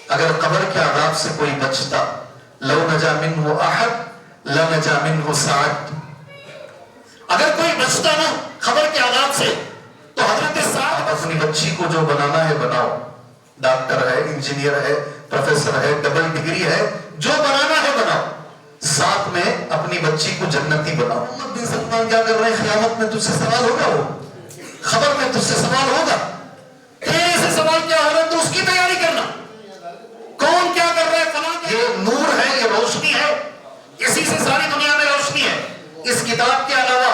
اگر قبر کے عذاب سے کوئی بچتا، لو نجا منہ احد لنجا منہ سعد، اگر کوئی بچتا نا قبر کے عذاب سے تو حضرت سعد اپنی بچی کو جو بنانا ہے بناؤ، ڈاکٹر ہے، انجینئر ہے، پروفیسر ہے، ڈبل ڈگری ہے، جو بنانا ہے بناؤ، ساتھ میں اپنی بچی کو جنتی بناؤ۔ محمد بن سلمان کیا کر رہے ہیں؟ قیامت میں تجھ سے سوال ہوگا، وہ خبر میں تجھ سے سوال ہوگا، تیرے سے سوال کیا ہو رہا ہے تو اس کی تیاری کرنا، کون کیا کر رہا ہے فلاں، یہ نور ہے، یہ روشنی ہے، اسی سے ساری دنیا میں روشنی ہے، اس کتاب کے علاوہ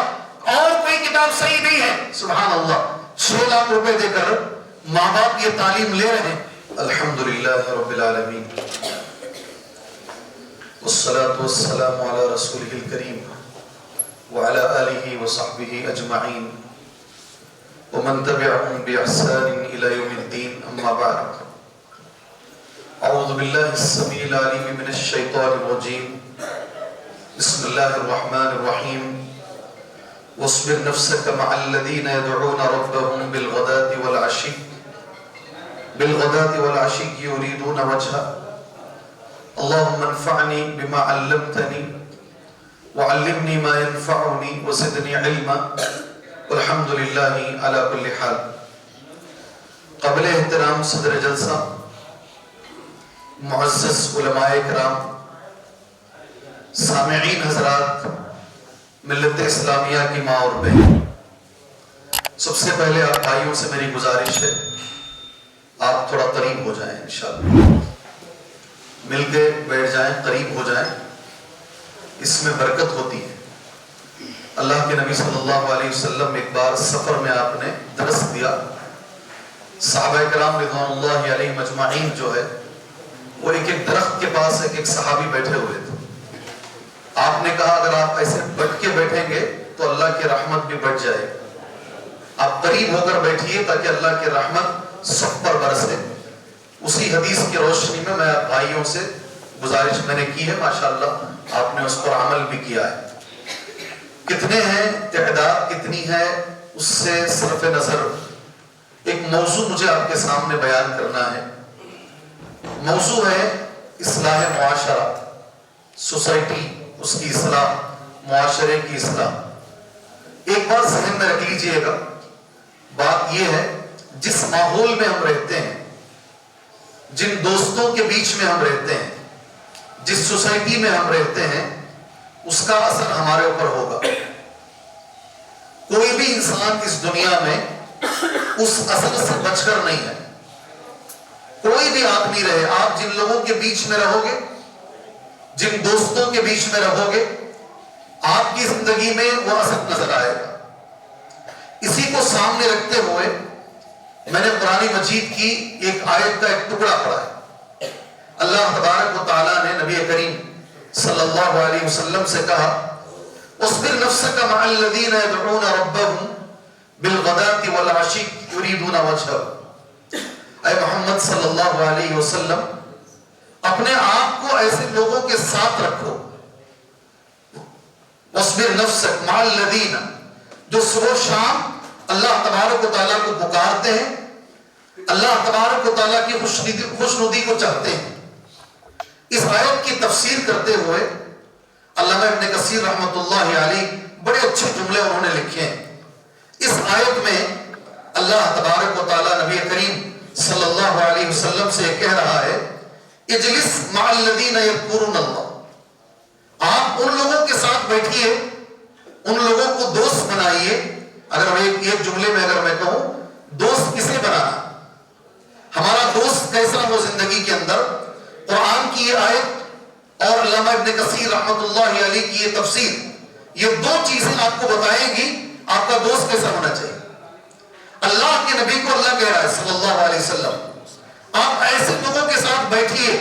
اور کوئی کتاب صحیح نہیں ہے۔ سبحان اللہ، 6 لاکھ روپے دے کر ماں باپ یہ تعلیم لے رہے ہیں۔ الحمدللہ رب العالمین، والصلاة والسلام على رسوله الكريم وعلى آله وصحبه أجمعين ومن تبعهم بإحسان إلى يوم الدين، أما بعد، أعوذ بالله السميع العليم من الشيطان الرجيم، بسم الله الرحمن الرحيم، واصبر نفسك مع الذين يدعون ربهم بالغداة والعشي يريدون وجهه، اللهم انفعني بما علمتني وعلمني ما ينفعني وزدني علما، والحمد لله على كل حال۔ قابل احترام صدر جلسہ، معزز علماء کرام، سامعین حضرات، ملت اسلامیہ کی ماں اور بہن، سب سے پہلے آپ بھائیوں سے میری گزارش ہے آپ تھوڑا قریب ہو جائیں، انشاءاللہ مل کے بیٹھ جائیں، قریب ہو جائیں، اس میں برکت ہوتی ہے۔ اللہ کے نبی صلی اللہ علیہ وسلم ایک بار سفر میں آپ نے درس دیا، صحابہ کرام رضوان اللہ علیہ مجمعین جو ہے وہ ایک درخت کے پاس ایک صحابی بیٹھے ہوئے تھے، آپ نے کہا اگر آپ ایسے بٹ کے بیٹھیں گے تو اللہ کی رحمت بھی بڑھ جائے، آپ قریب ہو کر بیٹھیے تاکہ اللہ کی رحمت سب پر برسے۔ اسی حدیث کی روشنی میں میں بھائیوں سے گزارش میں نے کی ہے، ماشاءاللہ آپ نے اس پر عمل بھی کیا ہے۔ کتنے ہیں، تعداد کتنی ہے، اس سے صرف نظر ایک موضوع مجھے آپ کے سامنے بیان کرنا ہے۔ موضوع ہے اصلاح معاشرہ، سوسائٹی، اس کی اصلاح، معاشرے کی اصلاح۔ ایک بات ذہن میں رکھ لیجئے گا، بات یہ ہے جس ماحول میں ہم رہتے ہیں، جن دوستوں کے بیچ میں ہم رہتے ہیں، جس سوسائٹی میں ہم رہتے ہیں، اس کا اثر ہمارے اوپر ہوگا۔ کوئی بھی انسان اس دنیا میں اس اثر سے بچ کر نہیں ہے، کوئی بھی آدمی رہے، آپ جن لوگوں کے بیچ میں رہو گے، جن دوستوں کے بیچ میں رہو گے، آپ کی زندگی میں وہ اثر نظر آئے گا۔ اسی کو سامنے رکھتے ہوئے میں نے قرآن مجید کی ایک آیت کا ایک ٹکڑا پڑھا ہے۔ اللہ تبارک و تعالیٰ نے نبی کریم صلی اللہ علیہ وسلم سے کہا اصبر نفسك مع الذين يدعون ربهم بالغداة والعشي يريدون وجهه، اے محمد صلی اللہ علیہ وسلم اپنے آپ کو ایسے لوگوں کے ساتھ رکھو، اصبر نفسك مع الذين، جو صبح و شام اللہ تبارک و تعالیٰ کو پکارتے ہیں، اللہ تبارک و تعالیٰ کی خوشنودی کو چاہتے ہیں۔ اس آیت کی تفسیر کرتے ہوئے علامہ ابن کثیر رحمۃ اللہ علیہ بڑے اچھے جملے انہوں نے لکھے ہیں۔ اس آیت میں اللہ تبارک و تعالیٰ نبی کریم صلی اللہ علیہ وسلم سے کہہ رہا ہے اجلس مع الذین یذکرون اللہ، آپ ان لوگوں کے ساتھ بیٹھیے، ان لوگوں کو دوست بنائیے۔ اگر ایک جملے میں اگر میں کہوں دوست کسے بنانا، ہمارا دوست کیسا ہو زندگی کے اندر، قرآن کی یہ آیت اور علامہ ابن کثیر رحمۃ اللہ علیہ کی یہ تفسیر، یہ دو چیزیں آپ کو بتائیں گی آپ کا دوست کیسا ہونا چاہیے۔ اللہ کے نبی کو اللہ کہہ رہا ہے صلی اللہ علیہ وسلم آپ ایسے لوگوں کے ساتھ بیٹھیے،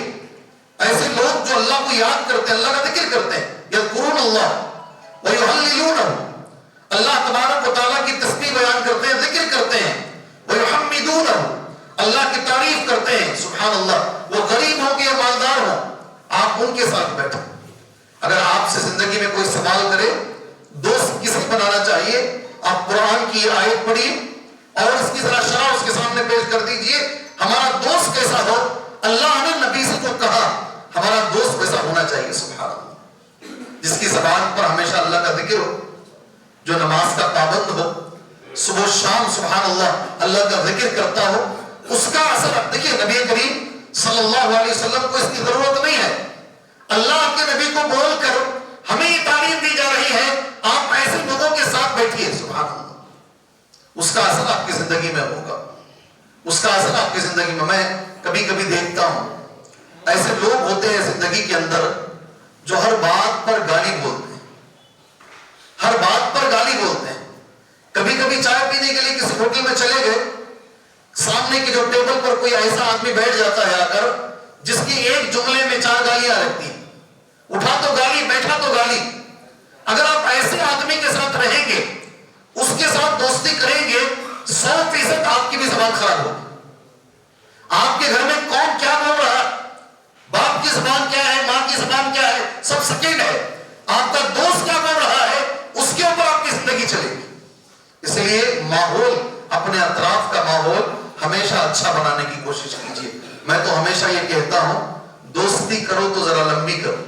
ایسے لوگ جو اللہ کو یاد کرتے ہیں، اللہ کا ذکر کرتے ہیں، یذکرون اللہ ویہللونہ، اللہ تبارک و تعالیٰ کی تسبیح بیان کرتے ہیں، ذکر کرتے ہیں، ویحمدونہ، اللہ کی تعریف کرتے ہیں۔ سبحان اللہ، وہ غریب ہو کہ مالدار ہو، آپ ان کے ساتھ بیٹھیں۔ اگر آپ سے زندگی میں کوئی سوال کرے دوست کسے بنانا چاہیے، آپ قرآن کی آیت پڑھیے اور اس کی ذرا شرح اس کے سامنے پیش کر دیجئے، ہمارا دوست کیسا ہو۔ اللہ نے زبان پر ہمیشہ اللہ کا ذکر ہو, جو نماز کا پابند ہو, صبح شام سبحان اللہ کا ذکر کرتا ہو, اس کا اثر. دیکھیے نبی کریم صلی اللہ علیہ وسلم کو اس کی ضرورت نہیں ہے. اللہ کے نبی کو بول کر ہمیں یہ تعلیم دی جا رہی ہے, آپ ایسے لوگوں کے ساتھ بیٹھیے سبحان اللہ, اس کا اثر آپ کی زندگی میں ہوگا, اس کا اثر آپ کی زندگی میں. میں کبھی کبھی دیکھتا ہوں ایسے لوگ ہوتے ہیں زندگی کے اندر جو ہر بات پر گالی بولتے ہیں, ہر بات پر گالی بولتے ہیں. کبھی کبھی چائے پینے کے لیے کسی ہوٹل میں چلے گئے, سامنے کی جو ٹیبل پر کوئی ایسا آدمی بیٹھ جاتا ہے آ کر جس کی ایک جملے میں 4 گالیاں رہتی ہیں, اٹھا تو گالی بیٹھا تو گالی. اگر آپ ایسے آدمی کے ساتھ رہیں گے, اس کے ساتھ دوستی کریں گے, 100% آپ کی بھی زبان خراب ہوگی. آپ کے گھر میں کون کیا بول رہا ہے, باپ کی زبان کیا ہے, ماں کی زبان کیا ہے, سب سیکنڈ ہے. آپ کا دوست کیا بول رہا ہے, اس کے اوپر آپ کی زندگی چلے گی. اس لیے ماحول, اپنے اطراف کا ماحول ہمیشہ اچھا بنانے کی کوشش کیجیے. میں تو ہمیشہ یہ کہتا ہوں, دوستی کرو تو ذرا لمبی کرو,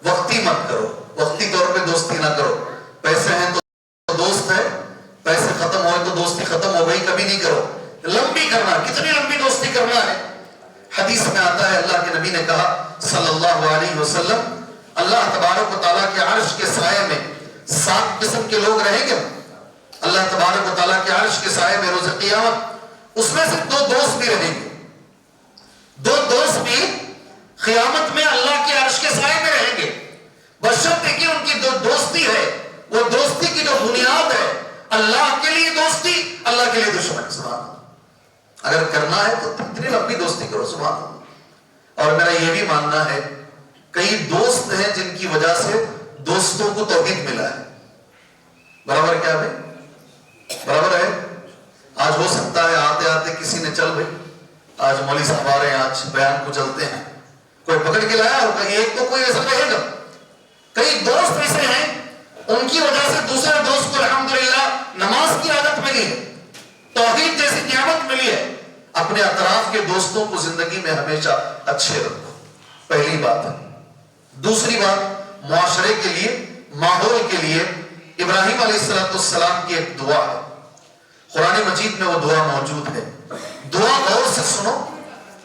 وقتی مت کرو. وقتی طور پہ دوستی نہ کرو. پیسے ہیں تو دوست ہے, پیسے ختم ہوئے تو دوستی ختم ہو گئی, کبھی نہیں کرو. لمبی کرنا, کتنی لمبی دوستی کرنا ہے. حدیث میں آتا ہے اللہ کے نبی نے کہا صلی اللہ علیہ وسلم, اللہ تبارک و تعالیٰ کے عرش کے سائے میں 7 قسم کے لوگ رہیں گے. اللہ تبارک و تعالیٰ کے عرش کے سائے میں روز قیامت, اس میں سے 2 دوست بھی رہیں گے. 2 دوست بھی قیامت میں اللہ کے عرش کے سائے میں رہیں گے, بشرطے کہ ان کی جو دوستی ہے وہ دوستی کی جو بنیاد ہے اللہ کے لیے دوستی, اللہ کے لیے دشمن. سبحان اللہ. اگر کرنا ہے تو اتنی لمبی دوستی کرو سبحان اللہ. اور میرا یہ بھی ماننا ہے کئی دوست ہیں جن کی وجہ سے دوستوں کو توحید ملا ہے. برابر کیا بھائی, برابر ہے. آج ہو سکتا ہے آتے آتے کسی نے چل بھائی آج مولوی صاحب آ رہے ہیں, آج بیان کو چلتے ہیں, کوئی پکڑ کے لایا ہوگا, ایک تو کوئی ایسا کہے گا. کئی دوست ایسے ہیں ان کی وجہ سے دوسرے دوست کو الحمدللہ نماز کی عادت ملی ہے, توحید جیسی نعمت ملی ہے. اپنے اطراف کے دوستوں کو زندگی میں ہمیشہ اچھے رکھو, پہلی بات ہے. دوسری بات, معاشرے کے لیے, ماحول کے لیے ابراہیم علیہ السلام کی ایک دعا ہے, قرآن مجید میں وہ دعا موجود ہے. دعا غور سے سنو,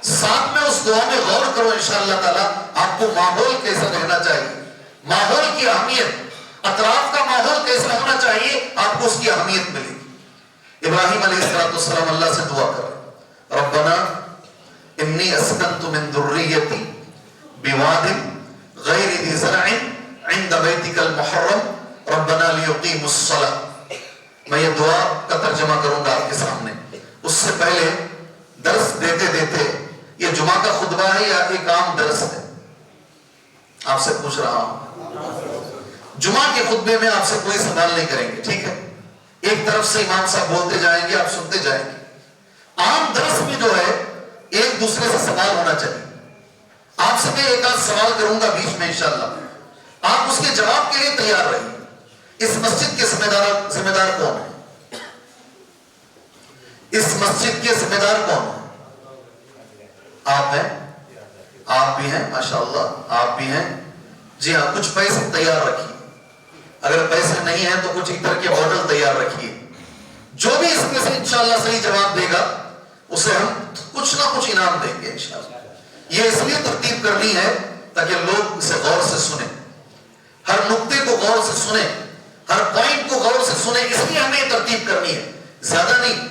ساتھ میں اس دعا میں غور کرو, انشاءاللہ تعالی آپ کو ماحول کیسا رہنا چاہیے, ماحول کی اہمیت, اطراف کا ماحول کیسا ہونا چاہیے, آپ کو اس کی اہمیت ملے گی. ابراہیم علیہ السلام اللہ سے دعا کر, ربنا انی اسکنت من ذریتی بواد غیر ذی زرع عند بیتک المحرم ربنا لیقیموا الصلاۃ. میں یہ دعا کا ترجمہ کروں گا آپ کے سامنے. اس سے پہلے درس دیتے دیتے, یہ جمعہ کا خطبہ ہے یا ایک عام درس ہے, آپ سے پوچھ رہا ہوں. جمعہ کے خطبے میں آپ سے کوئی سوال نہیں کریں گے, ٹھیک ہے. ایک طرف سے امام صاحب بولتے جائیں گے, آپ سنتے جائیں گے. عام درس میں جو ہے ایک دوسرے سے سوال ہونا چاہیے. آپ سے میں ایک آدھ سوال کروں گا بیچ میں انشاءاللہ, آپ اس کے جواب کے لیے تیار رہیے. اس مسجد کے ذمہ دار کون ہے, اس مسجد کے ذمہ دار کون ہے؟ آپ ہیں, آپ بھی ہیں, ماشاءاللہ آپ بھی ہیں. جی ہاں, کچھ پیسے تیار رکھیے, اگر پیسے نہیں ہیں تو کچھ ادھر کے بوتل تیار رکھیے. جو بھی اس میں سے انشاءاللہ صحیح جواب دے گا اسے ہم کچھ نہ کچھ انعام دیں گے انشاءاللہ. یہ اس لیے ترتیب کرنی ہے تاکہ لوگ اسے غور سے سنیں, ہر نقطے کو غور سے سنیں, ہر پوائنٹ کو غور سے سنیں. اس لیے ہمیں ترتیب کرنی ہے, زیادہ نہیں.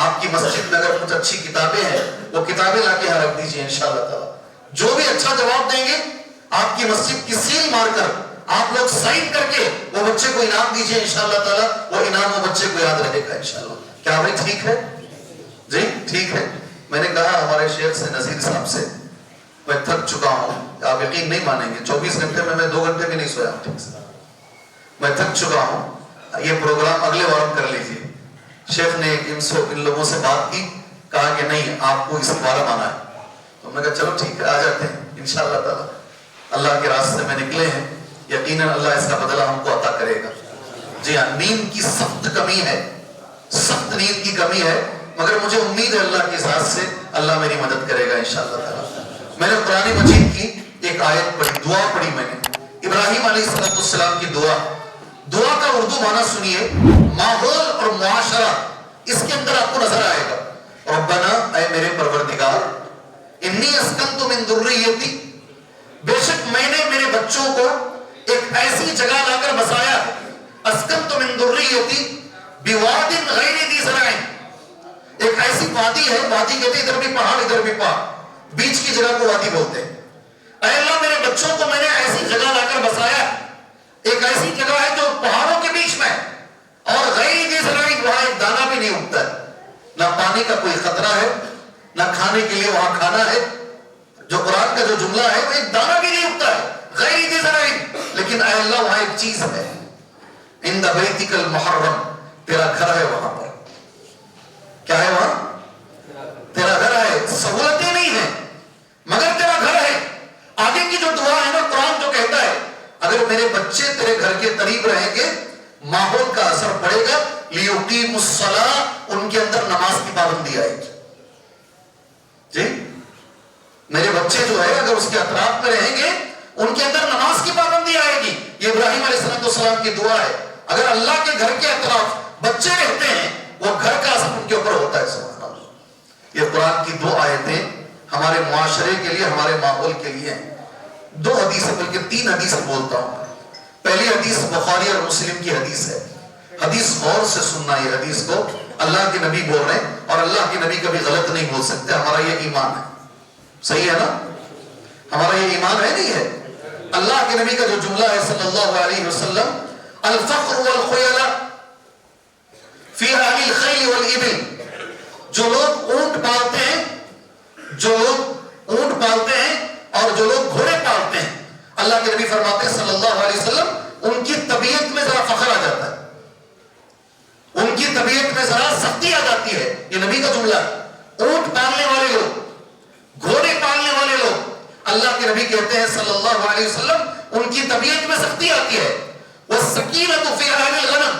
آپ کی مسجد میں اگر کچھ اچھی کتابیں ہیں وہ کتابیں لا کے یہاں رکھ دیجیے انشاءاللہ تعالی. جو بھی اچھا جواب دیں گے آپ کی مسجد کی سیل مار کر آپ لوگ سائن کر کے وہ بچے کو انعام دیجیے انشاءاللہ تعالی. وہ انعام وہ بچے کو یاد رہے گا انشاءاللہ. کیا بھائی ٹھیک ہے جی, ٹھیک ہے. میں نے کہا ہمارے شیخ سے, نذیر صاحب سے, میں تھک چکا ہوں, آپ یقین نہیں مانیں گے 24 گھنٹے میں 2 گھنٹے بھی نہیں سویا ہوں ٹھیک سے. میں تھک چکا ہوں, یہ پروگرام اگلے وار کر لیجیے. شیخ نے ان لوگوں سے بات کی, کہا کہ نہیں آپ کو اس بارہ مانا ہے. تو ہم نے کہا چلو ٹھیک ہے آ جاتے ہیں انشاءاللہ تعالی. اللہ کے راستے میں نکلے ہیں, یقیناً اللہ اس کا بدلہ ہم کو عطا کرے گا. جی ہاں, نیند کی سخت کمی ہے, سخت نیند کی کمی ہے, مگر مجھے امید ہے اللہ کی ذات سے اللہ میری مدد کرے گا انشاءاللہ تعالی. میں نے قرآن مجید کی ایک آیت پڑھی, دعا پڑھی میں نے. ابراہیم علیہ السلام کی دعا کا اردو معنی سنیے، ماحول اور معاشرہ، اس کے اندر آپ کو نظر آئے گا. ربنا، اے میرے پروردگار، انی اسکنت من ذریتی، بے شک میں نے میرے بچوں کو ایک ایسی جگہ لا کر بسایا، اسکنت من ذریتی بواد غیر ذی زرع، ایک ایسی وادی ہے، وادی کہتے ادھر بھی پہاڑ ادھر بھی پہاڑ، بیچ کی جگہ کو وادی بولتے ہیں. اے اللہ میرے بچوں کو میں نے ایسی جگہ لا کر بسایا، ایک ایسی جگہ ہے جو پہاڑوں کے بیچ میں، اور غیر ذی زرع، وہاں ایک دانہ بھی نہیں اگتا ہے، نہ پانی کا کوئی خطرہ ہے، نہ کھانے کے لیے وہاں کھانا ہے. جو قرآن کا جو جملہ ہے وہ ایک دانہ بھی نہیں اگتا ہے، غیر ذی زرع. لیکن اے اللہ وہاں ایک چیز ہے، عند بیتک المحرم، تیرا گھر ہے وہاں پر. کیا ہے وہاں؟ تیرا گھر ہے. سہولتیں نہیں ہیں مگر تیرا گھر ہے. آگے کی جو دعا ہے نا، قرآن جو کہتا ہے اگر میرے بچے تیرے گھر کے قریب رہیں گے ماحول کا اثر پڑے گا، لیقیموا الصلاۃ، ان کے اندر نماز کی پابندی آئے گی. جی میرے بچے جو ہے اگر اس کے اطراف میں رہیں گے ان کے اندر نماز کی پابندی آئے گی. یہ ابراہیم علیہ السلام کی دعا ہے. اگر اللہ کے گھر کے اطراف بچے رہتے ہیں وہ گھر کا اثر ان کے اوپر ہوتا ہے. سبحان اللہ. یہ قرآن کی دو آیتیں ہمارے معاشرے کے لیے، ہمارے ماحول کے لیے ہیں. دو حدیثیں بلکہ تین حدیثیں بولتا ہوں. پہلی حدیث بخاری اور مسلم کی حدیث ہے. حدیث غور سے سننا. یہ حدیث کو اللہ کے نبی بول رہے ہیں اور اللہ کے نبی کبھی غلط نہیں بول سکتے. ہمارا یہ ایمان ہے. صحیح ہے نا؟ ہمارا یہ ایمان ہے نہیں ہے؟ اللہ کے نبی کا جو جملہ ہے صلی اللہ علیہ وسلم، الفقر والخیل فی اہل الخیل والابل، جو لوگ اونٹ پالتے ہیں، جو لوگ اونٹ پالتے ہیں اور جو لوگ گھوڑے پالتے ہیں، اللہ کے نبی فرماتے ہیں صلی اللہ علیہ وسلم ان کی طبیعت میں ذرا فخر آ جاتا ہے، ان کی طبیعت میں ذرا سختی آ جاتی ہے. یہ نبی کا جملہ ہے. اونٹ پالنے والے لوگ، گھوڑے پالنے والے لوگ، اللہ کے نبی کہتے ہیں صلی اللہ علیہ وسلم ان کی طبیعت میں سختی آتی ہے. وَالسَّكِينَةُ فِي أَهْلِ الْغَنَمِ،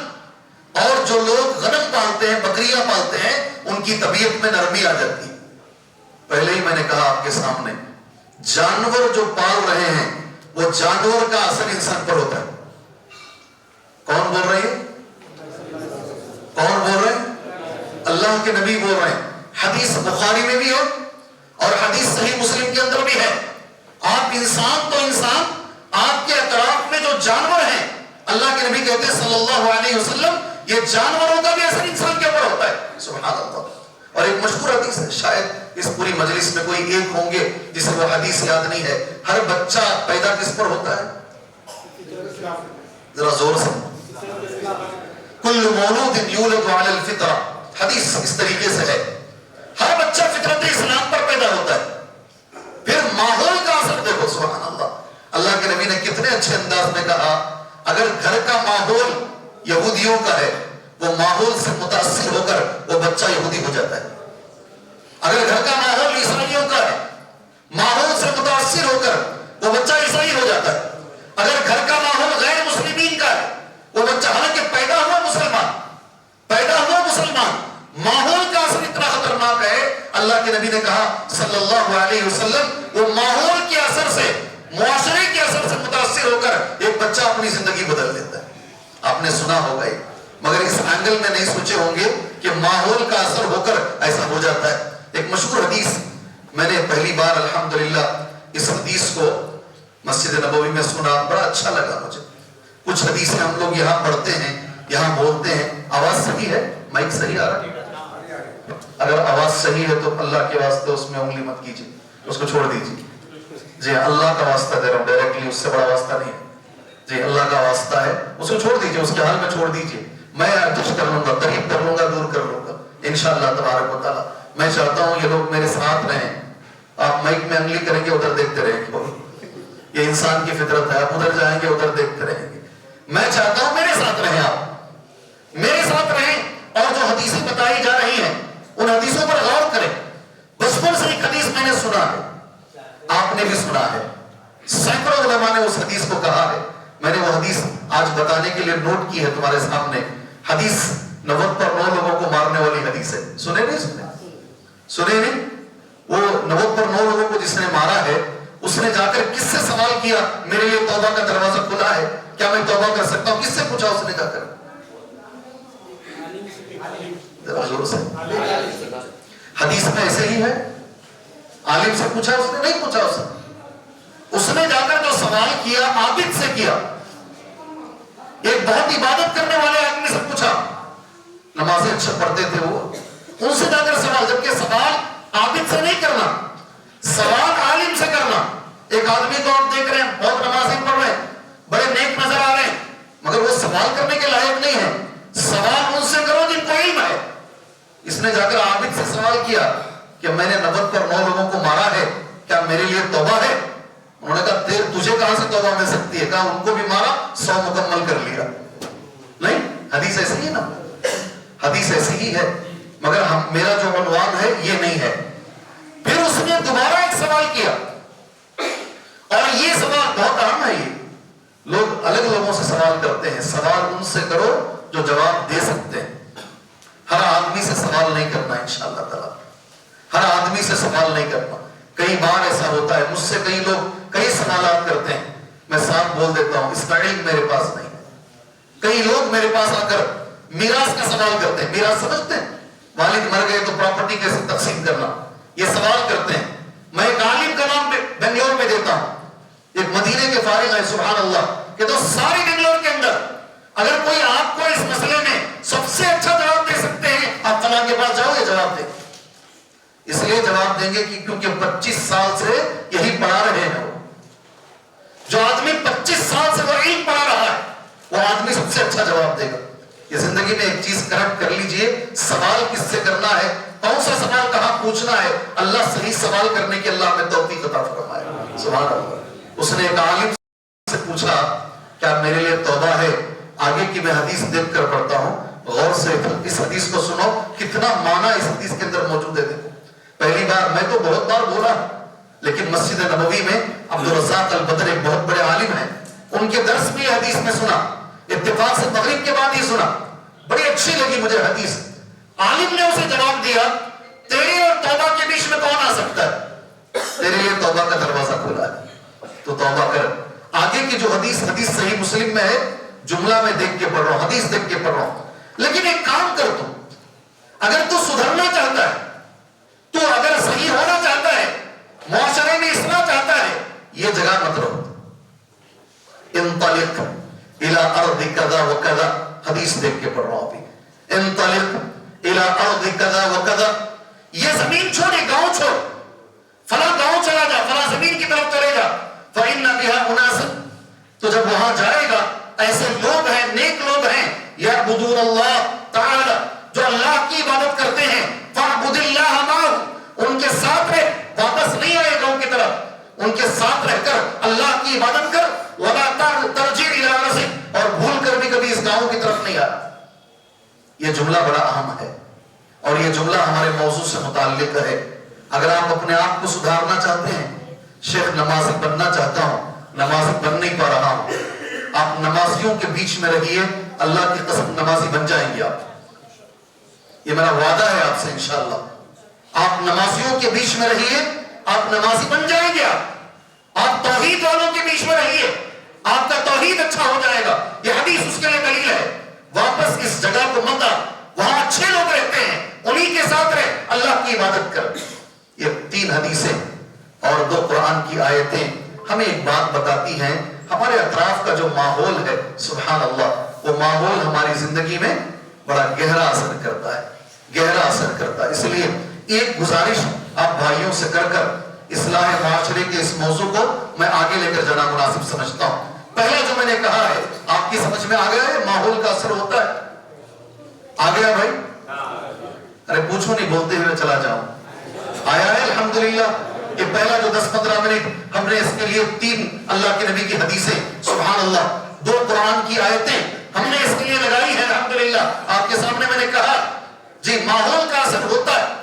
اور جو لوگ غنم پالتے ہیں، بکریاں پالتے ہیں، ان کی طبیعت میں نرمی آ جاتی ہے. پہلے ہی میں نے کہا آپ کے سامنے، جانور جو پال رہے ہیں وہ جانور کا اثر انسان پر ہوتا ہے. کون بول رہے ہیں؟ کون بول رہے ہیں؟ اللہ کے نبی بول رہے ہیں. حدیث بخاری میں بھی ہے اور حدیث صحیح مسلم کے اندر بھی ہے. آپ انسان تو انسان، آپ کے اطراف میں جو جانور ہیں، اللہ کے نبی کہتے ہیں صلی اللہ علیہ وسلم یہ جانوروں کا بھی اثر انسان کے اوپر ہوتا ہے. سبحان اللہ. اور ایک مشہور حدیث ہے، شاید اس پوری مجلس میں کوئی ایک ہوں گے جسے وہ حدیث یاد نہیں ہے. ہر بچہ پیدا کس پر ہوتا ہے؟ ذرا زور سے. کل مولود یولد علی الفطرہ، حدیث اس طریقے سے ہے، ہر بچہ فطرت اسلام پر پیدا ہوتا ہے. پھر ماحول کا اثر دیکھو. سبحان اللہ. اللہ کے نبی نے کتنے اچھے انداز میں کہا، اگر گھر کا ماحول یہودیوں کا ہے، وہ ماحول سے متاثر ہو کر وہ بچہ یہودی ہو جاتا ہے. اگر گھر کا ماحول عیسائیوں کا ہے، ماحول سے متاثر ہو کر وہ بچہ عیسائی ہو جاتا ہے. اگر گھر کا ماحول غیر مسلمین کا ہے، وہ بچہ حالانکہ پیدا ہوا مسلمان، ماحول کا اثر اتنا خطرناک ہے. اللہ کے نبی نے کہا صلی اللہ علیہ وسلم وہ ماحول کے اثر سے، معاشرے کے اثر سے متاثر ہو کر ایک بچہ اپنی زندگی بدل لیتا ہے. آپ نے سنا ہوگا مگر اس اینگل میں نہیں سوچے ہوں گے کہ ماحول کا اثر ہو کر ایسا ہو جاتا ہے. ایک مشہور حدیث، میں نے پہلی بار الحمدللہ اس حدیث کو مسجد نبوی میں سنا، بڑا اچھا لگا مجھے. کچھ حدیثیں ہم لوگ یہاں پڑھتے ہیں، یہاں بولتے ہیں. آواز صحیح ہے؟ مائک صحیح آ رہا ہے؟ اگر آواز صحیح ہے تو اللہ کے واسطے اس میں انگلی مت کیجیے، اس کو چھوڑ دیجیے. جی اللہ کا واسطہ دے رہا ہوں ڈائریکٹلی، اس سے بڑا واسطہ نہیں ہے. جی اللہ کا واسطہ ہے، اس کو چھوڑ دیجیے، اس کے حال میں چھوڑ دیجیے. میں ایڈجسٹ کر لوں گا، قریب کر لوں گا، دور کر لوں گا انشاءاللہ تبارک و تعالیٰ. میں چاہتا ہوں یہ لوگ میرے ساتھ رہیں. آپ مائک میں انگلی کریں گے ادھر دیکھتے رہیں گے، یہ انسان کی فطرت ہے. آپ ادھر جائیں گے ادھر دیکھتے رہیں گے. میں چاہتا ہوں میرے ساتھ رہیں، آپ میرے ساتھ رہیں اور جو حدیثیں بتائی جا رہی ہیں ان حدیثوں پر غور کریں. بچپن سے ایک حدیث میں نے سنا ہے، آپ نے بھی سنا ہے، سینکڑوں علماء نے اس حدیث کو کہا ہے. میں نے وہ حدیث آج بتانے کے لیے نوٹ کی ہے تمہارے سامنے. حدیث 90 پر 9 لوگوں کو مارنے والی حدیث ہے. سنے نہیں؟ وہ 90 پر 9 لوگوں کو جس نے مارا ہے اس نے جا کر کس سے سوال کیا، میرے لیے توبہ توبہ کا دروازہ کھلا ہے, کیا میں توبہ کر سکتا ہوں؟ کس سے پوچھا اس نے جا کر؟ زور سے. حدیث میں ایسے ہی ہے, عالم سے پوچھا اس نے نہیں پوچھا. اس نے جا کر جو سوال کیا عابد سے کیا, ایک بہت عبادت کرنے والے آدمی سے پوچھا, نمازیں اچھا پڑھتے تھے وہ, ان سے جا کر سوال, جبکہ سوال عابد سے نہیں کرنا, سوال عالم سے کرنا. ایک آدمی کو آپ دیکھ رہے ہیں بہت نمازیں پڑھ رہے ہیں, بڑے نیک نظر آ رہے ہیں, مگر وہ سوال کرنے کے لائق نہیں ہے. سوال ان سے کرو جن کو علم ہے. اس نے جا کر عابد سے سوال کیا کہ میں نے 90 پر 9 لوگوں کو مارا ہے, کیا میرے لیے توبہ ہے؟ انہوں نے کہا تجھے کہاں سے توبہ مل سکتی ہے؟ کہا ان کو بھی مارا, 100 مکمل کر لیا. نہیں, حدیث ایسی ہی نا, حدیث ایسی ہی ہے, مگر میرا جو عنوان ہے یہ نہیں ہے. پھر اس نے دوبارہ ایک سوال کیا, اور یہ سوال بہت اہم ہے. یہ لوگ الگ لوگوں سے سوال کرتے ہیں, سوال ان سے کرو جو جواب دے سکتے ہیں. ہر آدمی سے سوال نہیں کرنا انشاءاللہ تعالی, ہر آدمی سے سوال نہیں کرنا. کئی بار ایسا ہوتا ہے, مجھ سے کئی لوگ کئی سوالات کرتے ہیں, میں صاف بول دیتا ہوں اس کا علم میرے پاس نہیں ہے. کئی لوگ میرے پاس آ کر میراث کا سوال کرتے ہیں, میراث سمجھتے ہیں, والد مر گئے تو پراپرٹی کیسے تقسیم کرنا, یہ سوال کرتے ہیں. میں ایک عالم کا نام بنگلور میں دیتا ہوں, ایک مدینے کے فارغ ہے, سبحان اللہ, کہ تو ساری بنگلور کے اندر اگر کوئی آپ کو اس مسئلے میں سب سے اچھا جواب دے سکتے ہیں, آپ فلاں کے پاس جاؤ, یہ جواب دیں. اس لیے جواب دیں گے کہ کیونکہ 25 سال سے یہی پڑھا رہے ہیں. جو آدمی 25 سال سے وہ علم پڑھا رہا ہے, وہ آدمی سب سے اچھا جواب دے گا. یہ زندگی میں ایک چیز کریکٹ کر لیجئے, سوال کس سے کرنا ہے, کون سا سوال کہاں پوچھنا ہے. اللہ صحیح سوال کرنے کی اللہ ہمیں توفیق عطا فرمائے. سبحان اللہ. اس نے ایک عالم سے پوچھا کیا میرے لیے توبہ ہے؟ آگے کی میں حدیث دیکھ کر پڑھتا ہوں, غور سے اس حدیث کو سنو, کتنا معنی اس حدیث کے اندر موجود ہے. دیکھو, پہلی بار, میں تو بہت بار بولا, لیکن مسجد نبوی میں عبدالرزاق البدر ایک بہت بڑے عالم ہیں, ان کے درس میں یہ حدیث میں سنا, اتفاق سے مغرب کے بعد ہی سنا, بڑی اچھی لگی مجھے حدیث. عالم نے اسے جواب دیا, تیری اور توبہ کے بیچ میں کون آ سکتا ہے؟ تیرے لیے توبہ کا دروازہ کھلا ہے, تو توبہ کر. آگے کی جو حدیث صحیح مسلم میں ہے, جملہ میں دیکھ کے پڑھ رہا ہوں, حدیث دیکھ کے پڑھ رہا ہوں. لیکن ایک کام کر, تو اگر تو سدھرنا چاہتا ہے, تو اگر صحیح ہونا چاہتا ہے, معاشرے میں اصلاح چاہتا ہے, یہ جگہ مت رہو. انطلق الى ارض کذا و کذا, حدیث دیکھ کے پڑھ رہا ہوں ابھی. انطلق الى ارض کذا و کذا, یہ زمین چھوڑے, گاؤں چھوڑ, فلاں گاؤں چلا جا, فلاں زمین کی طرف چلے جا. فإن بها أناسا, تو جب وہاں جائے گا, ایسے لوگ ہیں, نیک لوگ ہیں, یعبدون اللہ تعالی, جو اللہ کی عبادت کرتے ہیں. فاعبد اللہ معهم, ان کے ساتھ رہ, واپس نہیں آئے گاؤں کی طرف, ان کے ساتھ رہ کر اللہ کی عبادت کر. ولا ترجع الى نفسك, اور بھول کر بھی کبھی اس گاؤں کی طرف نہیں آیا. یہ جملہ بڑا اہم ہے, اور یہ جملہ ہمارے موضوع سے متعلق ہے. اگر آپ اپنے آپ کو سدھارنا چاہتے ہیں, شیخ نمازی بننا چاہتا ہوں, نمازی بن نہیں پا رہا ہوں, آپ نمازیوں کے بیچ میں رہیے, اللہ کی قسم نمازی بن جائیں گے آپ. یہ میرا وعدہ ہے آپ سے انشاءاللہ. آپ نمازیوں کے بیچ میں رہیے, آپ نمازی بن جائیں گے. آپ توحید والوں کے بیچ میں رہیے, آپ کا توحید اچھا ہو جائے گا. یہ حدیث اس کے لیے دلیل ہے. واپس اس جگہ کو مت آ, وہاں اچھے لوگ رہتے ہیں, انہی کے ساتھ رہ, اللہ کی عبادت کر. یہ 3 حدیثیں اور 2 قرآن کی آیتیں ہمیں ایک بات بتاتی ہیں. ہمارے اطراف کا جو ماحول ہے, سبحان اللہ, وہ ماحول ہماری زندگی میں بڑا گہرا اثر کرتا ہے, گہرا اثر کرتا ہے. اس لیے ایک گزارش آپ بھائیوں سے کر کر اصلاح معاشرے کے اس موضوع کو میں آگے لے کر جانا مناسب سمجھتا ہوں. پہلا جو میں نے کہا ہے, آپ کی سمجھ میں آ گیا ہے, ماحول کا اثر ہوتا ہے. آ گیا بھائی؟ ارے پوچھو نہیں, بولتے ہوئے چلا جاؤں. آیا ہے الحمدللہ. یہ پہلا جو 10-15 منٹ ہم نے اس کے لیے 3 اللہ کے نبی کی حدیثیں, سبحان اللہ, 2 قرآن کی آیتیں ہم نے اس کے لیے لگائی ہے الحمدللہ. آپ کے سامنے میں نے کہا جی ماحول کا اثر ہوتا ہے.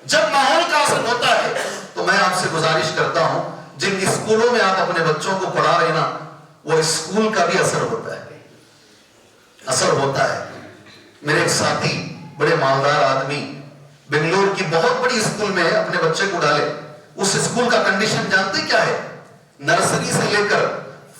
جب ماحول کا اثر ہوتا ہے تو میں آپ سے گزارش کرتا ہوں, جن اسکولوں میں آپ اپنے بچوں کو پڑھا رہے نا, وہ اسکول کا بھی اثر ہوتا ہے, اثر ہوتا ہے. میرے ایک ساتھی بڑے مالدار آدمی بنگلور کی بہت بڑی اسکول میں اپنے بچے کو ڈالے. اس اسکول کا کنڈیشن جانتے کیا ہے؟ نرسری سے لے کر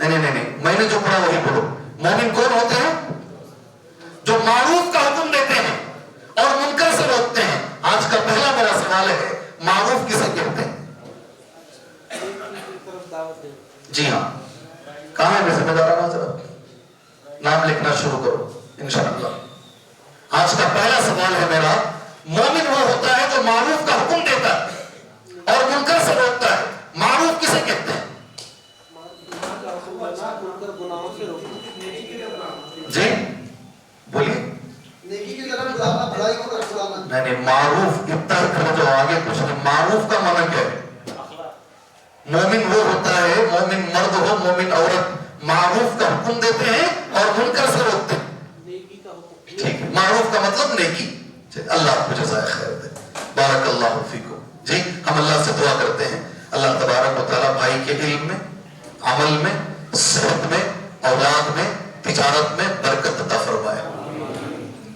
نہیں, میں نے جو پڑھا وہی پڑھو. مومن کون ہوتے ہیں؟ جو معروف کا حکم دیتے ہیں اور منکر سے روکتے ہیں. آج کا پہلا میرا سوال ہے, معروف کسے کہتے ہیں؟ جی ہاں, کہاں ہے میرے ذمہ دارانہ؟ ذرا نام لکھنا شروع کرو انشاءاللہ. آج کا پہلا سوال ہے میرا, مومن وہ ہوتا ہے جو معروف کا حکم دیتا ہے اور منکر سے روکتا ہے. معروف کسے کہتے ہیں؟ جی بولیے. نہیں, معروف اتنا جو آگے کچھ نہیں. معروف کا معنی کیا ہے؟ مومن وہ ہوتا ہے, مومن مرد ہو مومن عورت, معروف کا حکم دیتے ہیں اور منکر سے روکتے ہیں. ٹھیک ہے, معروف کا مطلب نیکی. اللہ آپ کو جزائے خیر دے. بارک اللہ فیکم. جی ہم اللہ سے دعا کرتے ہیں اللہ تبارک و تعالیٰ بھائی کے علم میں, عمل میں, صحت میں, اولاد میں, تجارت میں برکت عطا فرمائے.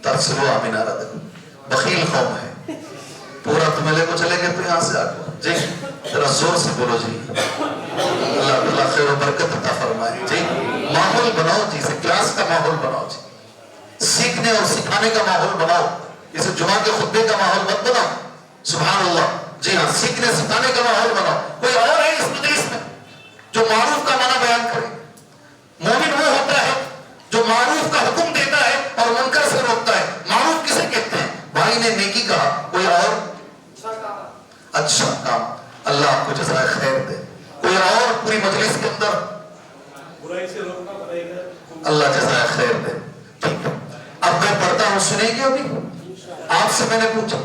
ترسلو آمین. بخیل قوم ہے, پورا تمہیں کو چلے گئے تو یہاں سے آگے. جی ذرا زور سے بولو جی. اللہ تعالیٰ خیر و برکت عطا فرمائے. جی ماحول بناؤ جی, سے کلاس کا ماحول بناؤ جی, سیکھنے اور سکھانے کا ماحول بناؤ. اسے جمعہ کے خطبے کا ماحول مت بناؤ. سبحان اللہ. جی ہاں, سیکھنے سکھانے کا ماحول بناؤ. کوئی اور ہے اس مجلس میں جو معروف کا معنی بیان کرے؟ مومن وہ ہوتا ہے جو معروف کا حکم دیتا ہے اور منکر سے روکتا ہے. معروف کسے کہتے ہیں؟ بھائی نے نیکی کہا, کوئی اور اچھا کام. اللہ آپ کو جزائے خیر دے. کوئی اور پوری مجلس کے اندر برائی سے روکنا پڑے گا. اللہ جزائے خیر دے. ٹھیک ہے, اب میں پڑھتا ہوں, سنیں گے. ابھی آپ سے میں نے پوچھا,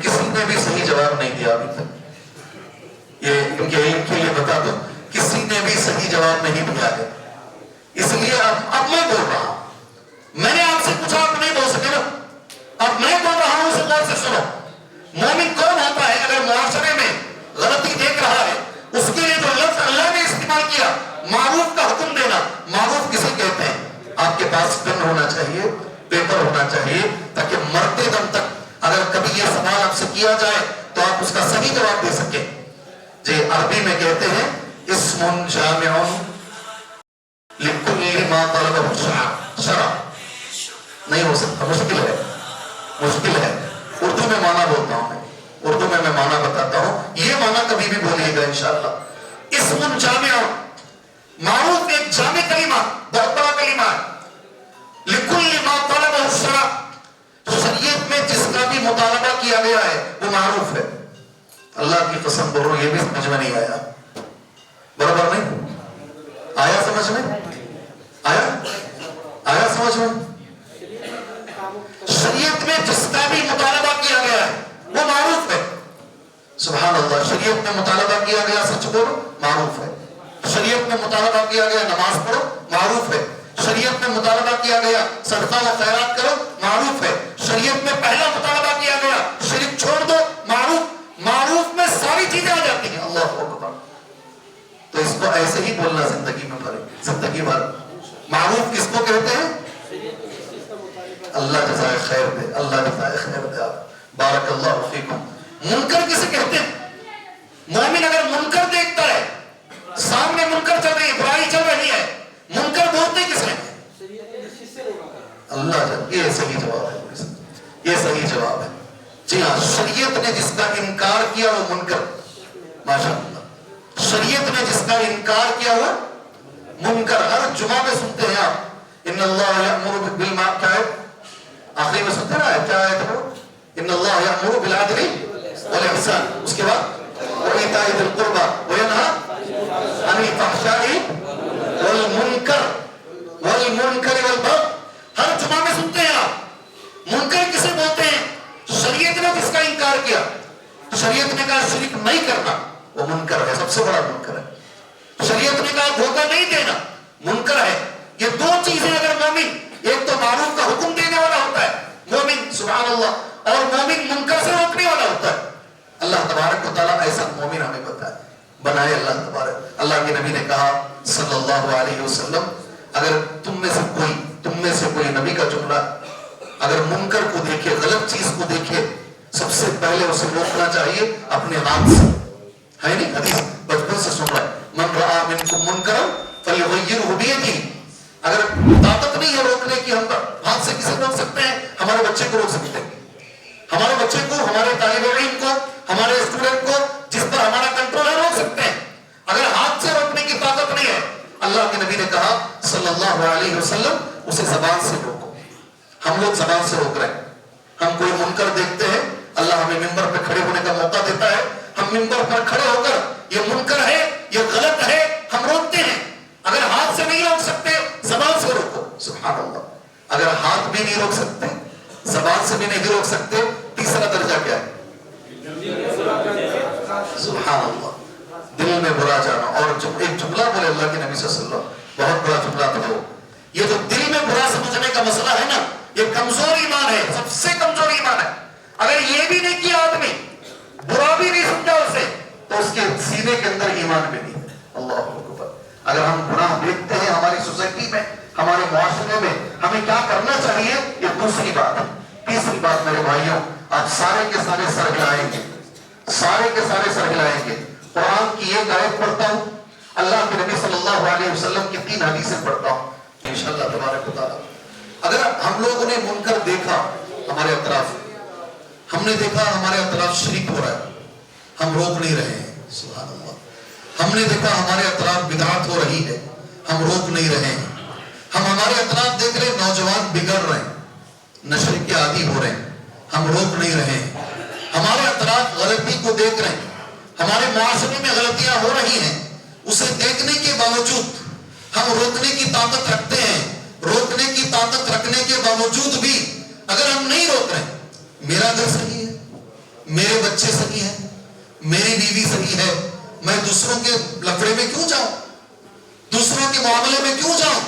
کسی نے بھی صحیح جواب نہیں دیا ابھی تک. یہ ان کے علم کے لیے بتا دو, کسی نے بھی صحیح جواب نہیں دیا ہے. اس لیے اب میں بول رہا ہوں. میں نے آپ سے پوچھا, آپ نہیں بول سکے نا. اب میں بول رہا ہوں, اسے غور سے سنو. مومن کون ہوتا ہے؟ اگر معاشرے میں غلطی دیکھ رہا ہے, اس کے لیے جو لفظ اللہ نے استعمال کیا, معروف کا حکم دینا, معروف کسے کہتے ہیں؟ آپ کے پاس پین ہونا چاہیے, پیپر ہونا چاہیے, تاکہ مرتے دم تک اگر کبھی یہ سوال آپ سے کیا جائے تو آپ اس کا صحیح جواب دے سکیں. جی عربی میں کہتے ہیں اسم جامع لکل ما طلبہ شرع. نہیں ہو سکتا, مشکل ہے, مشکل ہے. اردو میں معنی بولتا ہوں میں, اردو میں معنی بتاتا ہوں. یہ معنی کبھی بھی بولیے گا انشاءاللہ. اسم جامع, معروف ایک جامع کلمہ, بہت بڑا کلمہ ہے. لکل ما طلبہ الشرع, شریعت میں جس کا بھی مطالبہ کیا گیا ہے وہ معروف ہے. اللہ کی قسم بولو, یہ بھی سمجھ میں نہیں آیا. برابر نہیں آیا؟ سمجھ میں آیا؟ آیا سمجھ میں؟ شریعت میں جس کا بھی مطالبہ کیا گیا ہے وہ معروف ہے. سبحان اللہ. شریعت میں مطالبہ کیا گیا سچ بولو, معروف ہے. شریعت میں مطالبہ کیا گیا نماز پڑھو, معروف ہے. شریعت میں مطالبہ کیا گیا صدقہ و خیرات کرو, معروف ہے. شریعت میں پہلا مطالبہ کیا گیا شرک چھوڑ دو, معروف. معروف میں ساری چیزیں آ جاتی ہیں. اللہ اکبر. تو اس کو ایسے ہی بولنا زندگی میں بھرے, زندگی بھر. معروف کس کو کہتے ہیں؟ اللہ جزائے خیر دے, اللہ جزائے خیر دے. آپ بارک اللہ فیکم. منکر کسے کہتے ہیں؟ مومن اگر منکر دیکھتا ہے, سامنے منکر چل رہی ہے, برائی چل رہی ہے, منکر بولتے کسے ہیں؟ اللہ جب. یہ صحیح جواب ہے, یہ صحیح جواب ہے. جی ہاں, شریعت نے جس کا انکار کیا وہ منکر. ماشاء اللہ. شریعت نے جس کا انکار کیا وہ منکر. ہر جمعہ میں سنتے ہیں آپ, ان اللہ یأمر بالمعروف, کیا ہے آخری میں سنتے نا, کیا ہے تو ان اللہ یأمر بالعدل والاحسان, اس کے بعد وایتاء ذی القربى وینہی عن الفحشاء والمنکر والبغی. ہر جمعہ میں سنتے ہیں آپ. منکر کسے بولتے ہیں؟ شریعت نے جس کا انکار کیا, شریعت نے کہا شرک نہیں کرنا, وہ منکر ہے, سب سے بڑا منکر ہے. شریعت نے کہا دھوکہ نہیں دینا, منکر ہے. یہ دو چیزیں اگر مومن, ایک تو معروف کا حکم دینے والا ہوتا ہے مومن, سبحان اللہ, اور مومن منکر سے روکنے والا ہوتا ہے. اللہ تبارک و تعالیٰ ایسا مومن ہمیں بنائے. اللہ تبارک, اللہ کے نبی نے کہا صلی اللہ علیہ وسلم, اگر تم میں سے کوئی نبی کا جملہ اگر منکر کو دیکھے, غلط چیز کو دیکھے, سب سے پہلے اسے روکنا چاہیے اپنے ہاتھ سے. ہے نہیں حدیث, بچپن سے سن رہا ہے, من رآ منکم منکرا فلیغیرہ بیدہ. اگر طاقت نہیں ہے روکنے کی، ہم ہاتھ سے کسے روک سکتے ہیں؟ ہمارے بچے کو روک سکتے ہیں. ہمارے بچے کو، ہمارے طالب علم کو، ہمارے اسٹوڈنٹ کو جس پر ہمارا کنٹرول ہے روک سکتے ہیں. اگر ہاتھ سے روکنے کی طاقت نہیں ہے، اللہ کے نبی نے کہا صلی اللہ علیہ وسلم اسے زبان سے روکو. ہم لوگ زبان سے روک رہے ہیں. ہم کوئی منکر دیکھتے ہیں، اللہ ہمیں منبر پہ کھڑے ہونے کا موقع دیتا ہے، ہم منبر پر کھڑے ہو کر یہ منکر ہے، یہ غلط ہے، ہم روکتے ہیں. اگر ہاتھ سے نہیں روک سکتے زبان سے روکو. سبحان اللہ. اگر ہاتھ بھی نہیں روک سکتے، زبان سے بھی نہیں روک سکتے، تیسرا درجہ کیا ہے؟ سبحان اللہ. دل میں برا جانا. اور جب ایک جملہ بولے اللہ کے نبی صلی اللہ علیہ وسلم، بہت بڑا جملہ تھا وہ، یہ جو دل میں برا سمجھنے کا مسئلہ ہے نا، یہ کمزور ایمان ہے، سب سے کمزور ایمان ہے. اگر یہ بھی نہیں کیا آدمی، برا بھی نہیں سمجھا اسے، تو اس کے سینے کے اندر ایمان بھی نہیں. اللہ اکبر. اگر ہم گناہ دیکھتے ہیں ہماری سوسائٹی میں، ہمارے معاشرے میں، ہمیں کیا کرنا چاہیے؟ یہ دوسری بات ہے. تیسری بات میرے بھائیوں، آپ سارے کے سارے سر ہلائیں گے، سارے کے سارے سر ہلائیں گے. قرآن کی ایک آیت پڑھتا ہوں، اللہ کے نبی صلی اللہ علیہ وسلم کی 3 حدیثیں پڑھتا ہوں انشاءاللہ تبارک و تعالی. اگر ہم لوگوں نے منکر دیکھا ہمارے اطراف، ہم نے دیکھا ہمارے اطراف شرک ہو رہا ہے، ہم روک نہیں رہے ہیں. سبحان اللہ. ہم نے دیکھا ہمارے اطراف بدعت ہو رہی ہے، ہم روک نہیں رہے ہیں. ہم ہمارے اطراف دیکھ رہے نوجوان بگڑ رہے ہیں، نشے کے عادی ہو رہے ہیں، ہم روک نہیں رہے ہیں. ہمارے اطراف غلطی کو دیکھ رہے ہیں، ہمارے معاشرے میں غلطیاں ہو رہی ہیں، اسے دیکھنے کے باوجود ہم روکنے کی طاقت رکھتے ہیں. روکنے کی طاقت رکھنے کے باوجود بھی اگر ہم نہیں روک رہے، میرا گھر صحیح ہے، میرے بچے صحیح ہیں، میری بیوی صحیح ہے، میں دوسروں کے لفڑے میں کیوں جاؤں؟ دوسروں کے معاملے میں کیوں جاؤں؟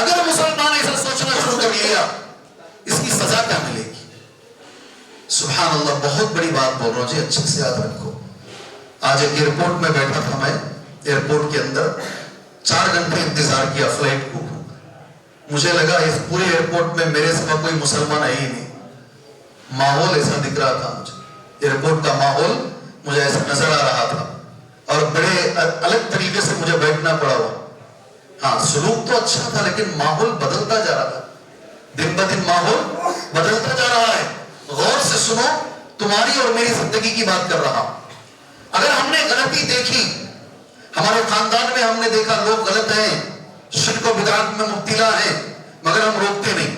اگر مسلمان ایسا سوچنا شروع کر لیا، اس کی سزا کیا ملے گی؟ سبحان اللہ. بہت بڑی بات بول رہا ہوں جی، اچھے سے یاد رکھو. آج ایک ایئرپورٹ میں بیٹھا تھا میں، ایئرپورٹ کے اندر 4 گھنٹے انتظار کیا فلائٹ کو. مجھے لگا اس پورے ایئرپورٹ میں میرے سوا کوئی مسلمان ہے ہی نہیں. ماحول ایسا دکھ رہا تھا مجھے، ایئرپورٹ کا ماحول مجھے ایسا نظر آ رہا تھا، اور بڑے الگ طریقے سے مجھے بیٹھنا پڑا ہوا. ہاں سلوک تو اچھا تھا، لیکن ماحول بدلتا جا رہا تھا، دن بدن ماحول بدلتا جا رہا ہے. غور سے سنو، تمہاری اور میری زندگی کی بات کر رہا ہوں. اگر ہم نے غلطی دیکھی، ہمارے خاندان میں ہم نے دیکھا لوگ غلط ہیں، شرک و بدعت میں مبتلا ہیں، مگر ہم روکتے نہیں،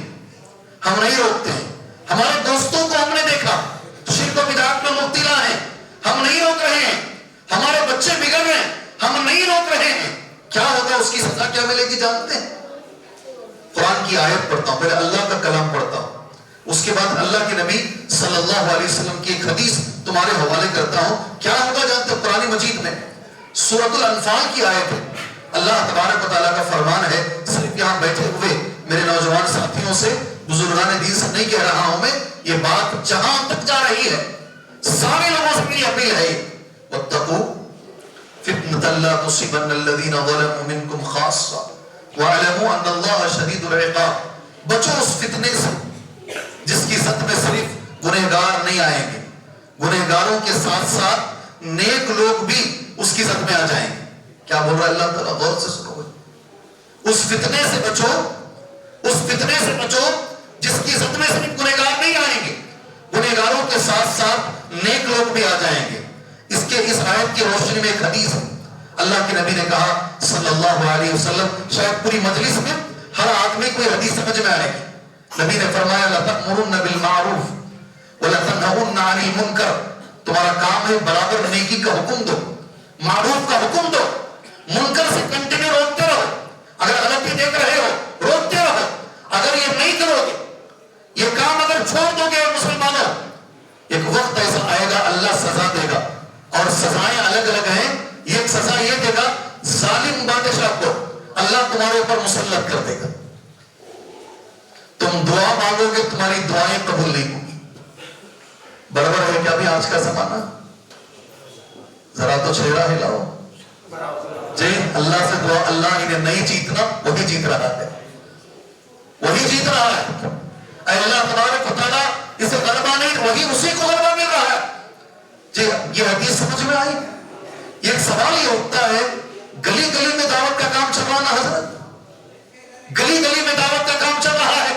ہم نہیں روکتے ہیں. ہمارے دوستوں کو ہم نے دیکھا شرک و بدعت میں مبتلا ہیں، ہم نہیں روک رہے ہیں. ہمارے بچے بگڑ رہے ہیں، ہم نہیں روک رہے ہیں. کیا ہوگا؟ اس کی سزا کیا ملے گی جانتے ہیں؟ قرآن کی آیت پڑھتا ہوں، پہلے اللہ کا کلام پڑھتا ہوں، اس کے بعد اللہ کے نبی صلی اللہ علیہ وسلم کی ایک حدیث تمہارے حوالے کرتا ہوں. کیا ہوگا جانتے ہیں؟ قرآن مجید میں سورۃ الانفال کی آیت ہے. اللہ تبارک و تعالیٰ کا فرمان ہے، صرف یہاں بیٹھے ہوئے میرے نوجوان ساتھیوں سے، بزرگان دین سے نہیں کہہ رہا ہوں میں، یہ بات جہاں تک جا رہی ہے سارے لوگوں سے میری اپیل ہے، واتقوا فتنة لا تصيبن الذين ظلموا منكم خاصة واعلموا ان اللہ شدید العقاب. بچو اس فتنے سے جس کی زد میں صرف گنہگار نہیں آئیں گے، گنہگاروں کے ساتھ ساتھ نیک لوگ بھی اس کی زد میں آ جائیں گے. کیا بول رہا ہے اللہ تعالیٰ؟ غور سے سنو. اس فتنے سے بچو، اس فتنے سے بچو جس کی زد میں صرف گنہگار نہیں آئیں گے، گنہگاروں کے ساتھ ساتھ نیک لوگ بھی آ جائیں گے. اس آیت کی روشنی میں ایک حدیث ہے. اللہ کے نبی نے کہا صلی اللہ علیہ وسلم، شاید پوری مجلس میں ہر آدمی کو یہ حدیث سمجھ میں آئے گی. نبی نے فرمایا لَتَأْمُرُنَّ بِالْمَعْرُوفِ وَلَتَنْهَوُنَّ عَنِ الْمُنْكَرِ. تمہارا کام ہے برابر نیکی کا حکم دو، معروف کا حکم دو، منکر سے کنٹینیو روکتے رہو. اگر غلطی دیکھ رہے ہو روکتے رہو. اگر یہ نہیں کرو گے، یہ کام اگر چھوڑ دو گے مسلمانوں، ایک وقت ایسا آئے گا اللہ سزا دے گا، اور سزائیں الگ الگ ہیں. ایک سزا یہ دے گا ظالم بادشاہ کو اللہ تمہارے اوپر مسلط کر دے گا. تم دعا مانگو گے، تمہاری دعائیں قبول نہیں ہوں گی. برابر ہے کیا بھی آج کا زمانہ؟ ذرا تو چہرہ ہلاؤ جی. اللہ سے دعا، اللہ انہیں نہیں جیتنا، وہی جیت رہا ہے، وہی جیت رہا ہے. اے اللہ تبارک و تعالیٰ اسے غلبہ نہیں، وہی اسی کو غلبہ مل رہا ہے. جی یہ حدیث سمجھ میں آئی؟ ایک سوال یہ اٹھتا ہے گلی گلی میں دعوت کا کام چل رہا نا حضرت, گلی گلی میں دعوت کا کام چل رہا ہے,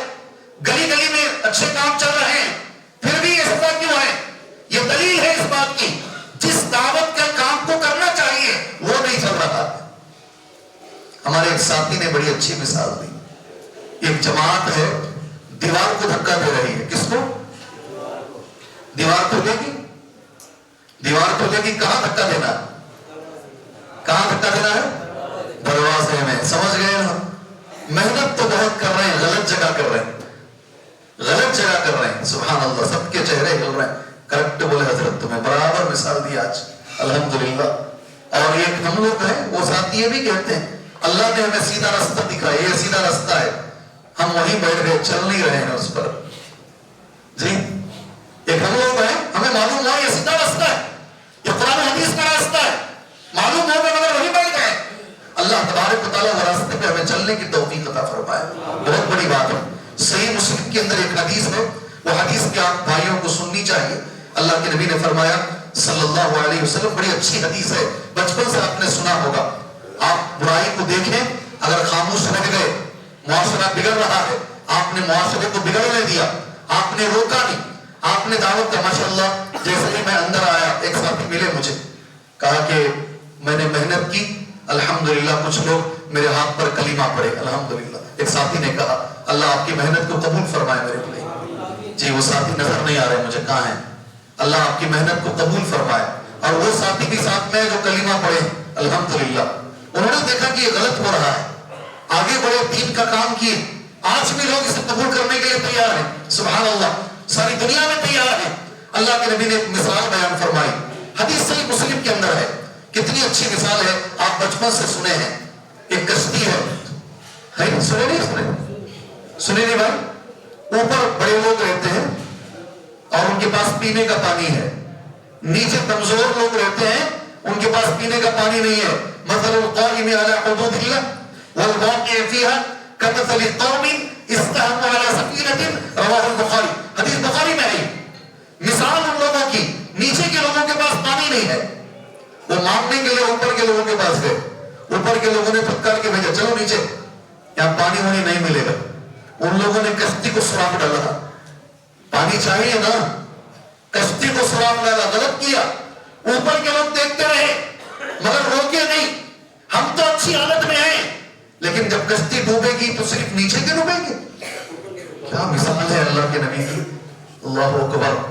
گلی گلی میں اچھے کام چل رہے ہیں, پھر بھی یہ سزا کیوں ہے؟ یہ دلیل ہے اس بات کی جس دعوت کے کام کو کرنا چاہیے وہ نہیں چل رہا. ہمارے ایک ساتھی نے بڑی اچھی مثال دی. ایک جماعت ہے دیوار کو دھکا دے رہی ہے. کس کو؟ دیوار کھولے گی, دیوار کھولے گی, کہاں دھکا دینا ہے؟ کہاں دھکا دینا ہے؟ دروازے میں. سمجھ گئے نا؟ محنت تو بہت کر رہے ہیں, غلط جگہ کر رہے ہیں, غلط جگہ کر رہے ہیں. سبحان اللہ, سب کے چہرے ہل رہے ہیں. کریکٹ بولے حضرت, تمہیں برابر مثال دی آج الحمدللہ. اور ایک ہم لوگ ہیں وہ ساتھی یہ بھی کہتے ہیں اللہ نے ہمیں سیدھا راستہ دکھایا, یہ سیدھا راستہ ہے, ہم وہیں بیٹھ گئے, چل نہیں رہے ہیں اس پر. جی ایک ہم لوگ ہیں ہمیں معلوم ہوا یہ سیدھا راستہ ہے, یہ قرآن حدیث کا راستہ ہے, معلوم ہو گیا مگر وہیں بیٹھ گئے. اللہ تبارک و تعالیٰ وہ راستے پہ ہمیں چلنے کی توفیق عطا فرمائے. بہت بڑی بات ہے. صحیح مسلم کے اندر ایک حدیث ہے, وہ حدیث کے آپ بھائیوں کو سننی چاہیے. اللہ کے نبی نے فرمایا صلی اللہ علیہ وسلم, بڑی اچھی حدیث ہے, بچپن سے آپ نے سنا ہوگا. آپ برائی کو دیکھیں, اگر خاموش رہ گئے, معاشرہ بگڑ رہا ہے, آپ نے معاشرے کو بگڑنے دیا, آپ نے روکا نہیں, آپ نے دعوت کا. ماشاءاللہ جیسے ہی میں اندر آیا ایک ساتھی ملے مجھے, کہا کہ میں نے محنت کی الحمدللہ, کچھ لوگ میرے ہاتھ پر کلمہ پڑھے الحمدللہ. ایک ساتھی نے کہا اللہ آپ کی محنت کو قبول فرمائے میرے بھائی. جی وہ ساتھی نظر نہیں آ رہے مجھے, کہاں ہیں؟ اللہ آپ کی محنت کو قبول فرمائے. اور وہ ساتھی بھی ساتھ میں جو کلمہ پڑھے الحمدللہ, انہوں نے دیکھا کہ یہ غلط ہو رہا ہے, آگے بڑے, دین کا کام کیے, آج بھی لوگ اسے قبول کرنے کے لیے تیار ہیں. سبحان اللہ, ساری دنیا میں تیار ہیں. اللہ کے نبی نے ایک مثال بیان فرمائی, حدیث صحیح مسلم کے اندر ہے. کتنی اچھی مثال ہے, آپ بچپن سے سنے ہیں. ایک کشتی ہے, سنے نہیں سنے نہیں بھائی, اوپر بڑے لوگ رہتے ہیں اور ان کے پاس پینے کا پانی ہے, نیچے کمزور لوگ رہتے ہیں, ان کے پاس پینے کا پانی نہیں ہے. مثل القائم علی حدود اللہ والواقع فیہا کمثل قوم استحموا علی سفینۃ رواہ البخاری. حدیث بخاری میں ہے. مثال ان لوگوں کی, نیچے کے لوگوں کے پاس پانی نہیں ہے, وہ مانگنے کے لیے اوپر کے لوگوں کے پاس گئے, اوپر کے لوگوں نے پھٹکار کے بھیجا چلو نیچے, یہاں پانی وانی نہیں ملے گا. ان لوگوں نے کشتی کو سوراخ ڈالا, پانی چاہیے نا, کشتی کو سوراخ ڈالا, غلط کیا. اوپر کے لوگ دیکھتے رہے مگر روکے نہیں, ہم تو اچھی حالت میں ہیں, لیکن جب کشتی ڈوبے گی تو صرف نیچے کے ڈوبے گی. کیا مثال ہے اللہ کے نبی کی, اللہ اکبر,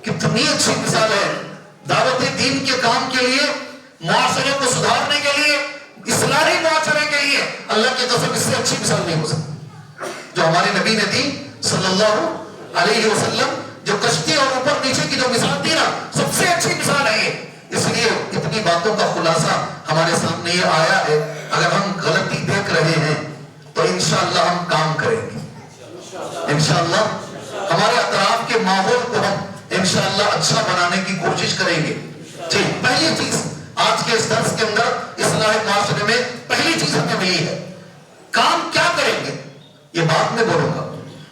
کتنی اچھی مثال ہے. دعوت دین کے کام کے لیے, معاشرے کو سدھارنے کے لیے, اصلاحی معاشرے کے لیے, اللہ کی قسم اس سے اچھی مثال نہیں ہو سکتی جو ہمارے نبی نے دی صلی اللہ علیہ وسلم. جو کشتی اور اوپر نیچے کی جو مثال دی نا, سب سے اچھی مثال ہے یہ. اس لیے اتنی باتوں کا خلاصہ ہمارے سامنے یہ آیا ہے. اگر ہم غلطی دیکھ رہے ہیں تو انشاءاللہ ہم کام کریں گے, انشاءاللہ ہمارے اطراف کے ماحول کو ہم انشاءاللہ اچھا بنانے کی کوشش کریں گے. جی پہلی چیز آج کے اس درس کے اندر اصلاح معاشرے میں پہلی چیز ہمیں ملی ہے, کام کیا کریں گے یہ بعد میں بولوں گا,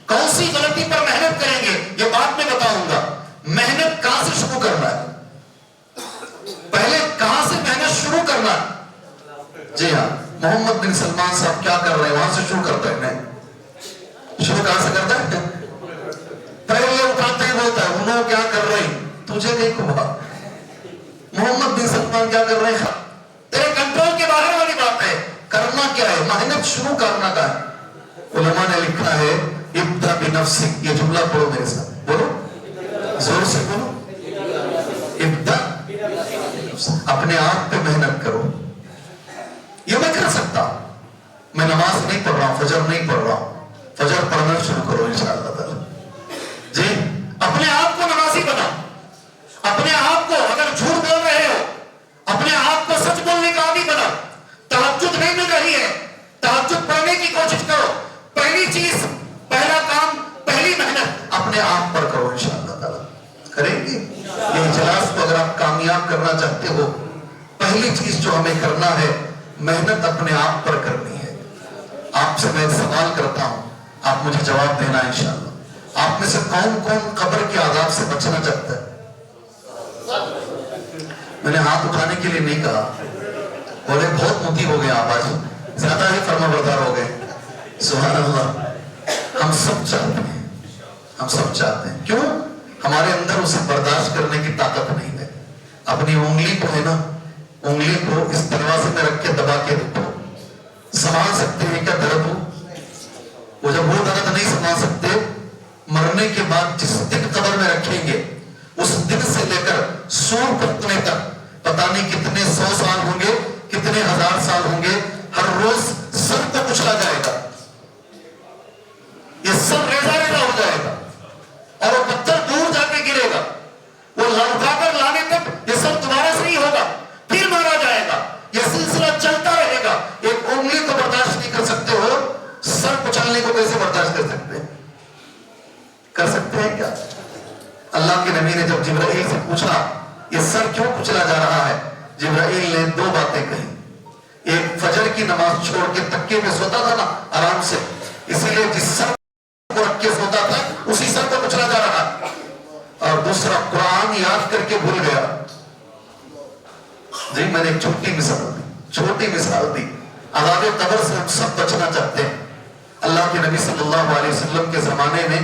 کون سی غلطی پر محنت کریں گے یہ بعد میں بتاؤں گا. محنت کہاں سے شروع کرنا ہے, پہلے کہاں سے محنت شروع کرنا ہے. جی ہاں, محمد بن سلمان صاحب کیا کر رہے ہیں وہاں سے شروع کرتا ہے. شروع کہاں سے کرتا ہے؟ پہلے اٹھاتے ہی بولتا ہے انہوں کیا کر رہے ہیں, تجھے نہیں کہا. محمد بن سلمان کیا کر رہے ہیں, تیرے کنٹرول کے باہر والی بات ہے. کرنا کیا ہے, محنت شروع کرنا کا ہے. علماء نے لکھا ہے ابدا بنفسک, یہ جملہ پڑھو میرے ساتھ, بولو زور سے بولو, ابدا اپنے آپ پہ محنت کرو. یہ میں کر سکتا, میں نماز نہیں پڑھ رہا ہوں, فجر نہیں پڑھ رہا ہوں, فجر پڑھنا شروع کرو انشاءاللہ تعالی. جی اپنے آپ کو نمازی بناؤ, اپنے آپ کو اگر جھوٹ بول رہے ہو اپنے آپ کو سچ بولنے کا عادی بناؤ. تہجد نہیں مل رہی ہے, تہجد پڑھنے کی کوشش کرو. پہلی چیز, پہلا کام, پہلی محنت اپنے آپ پر کرو انشاءاللہ تعالی. کریں گے یہ اجلاس کو اگر آپ کامیاب کرنا چاہتے ہو, پہلی چیز جو ہمیں کرنا ہے محنت اپنے آپ پر کرنی ہے. آپ سے میں سوال کرتا ہوں, آپ مجھے جواب دینا انشاءاللہ. آپ میں سے کون کون قبر کے عذاب سے بچنا چاہتا ہے؟ میں نے ہاتھ اٹھانے کے لیے نہیں کہا, بولے بہت متی ہو گئے آپ آج, زیادہ ہی فرمانبردار ہو گئے. سبحان اللہ. ہم سب چاہتے ہیں, ہم سب چاہتے ہیں. کیوں؟ ہمارے اندر اسے برداشت کرنے کی طاقت نہیں ہے. اپنی انگلی کو ہے نا, انگلی کو اس دروازے میں رکھ کے دبا کے دیکھو, سنبھال سکتے ہیں کیا درد ہو؟ وہ جب وہ درد نہیں سنبھال سکتے, مرنے کے بعد جس دن قبر میں رکھیں گے اس دن سے لے کر سور پھٹنے تک پتہ نہیں کتنے 100 سال ہوں گے, کتنے 1000 سال ہوں گے, ہر روز سر کو کچلا جائے گا, یہ سب ریزہ ریزہ ہو جائے گا اور وہ پتھر دور جا کے گرے گا. وہ لڑکا کر لانے تک یہ سب دوبارہ سے نہیں ہوگا, پھر مارا جائے گا. یہ سلسلہ چلتا رہے گا. ایک انگلی کو برداشت نہیں کر سکتے ہو, سر کچلنے کو کیسے برداشت کر سکتے ہیں؟ کر سکتے ہیں کیا؟ اللہ کے نبی نے جب جبرائیل سے پوچھا یہ سر کیوں کچلا جا رہا ہے, جبرائیل نے 2 باتیں کہی. ایک فجر کی نماز چھوڑ کے تکیے میں سوتا تھا نا آرام سے, اسی لیے جس سر کو رکھ کے سوتا تھا اسی سر کو کچلا جا رہا ہے. اور دوسرا قرآن یاد کر کے بھول گیا. جی میں نے ایک چھوٹی مثال دی. عذاب قبر سے ہم سب بچنا چاہتے ہیں. اللہ کے نبی صلی اللہ علیہ وسلم کے زمانے میں,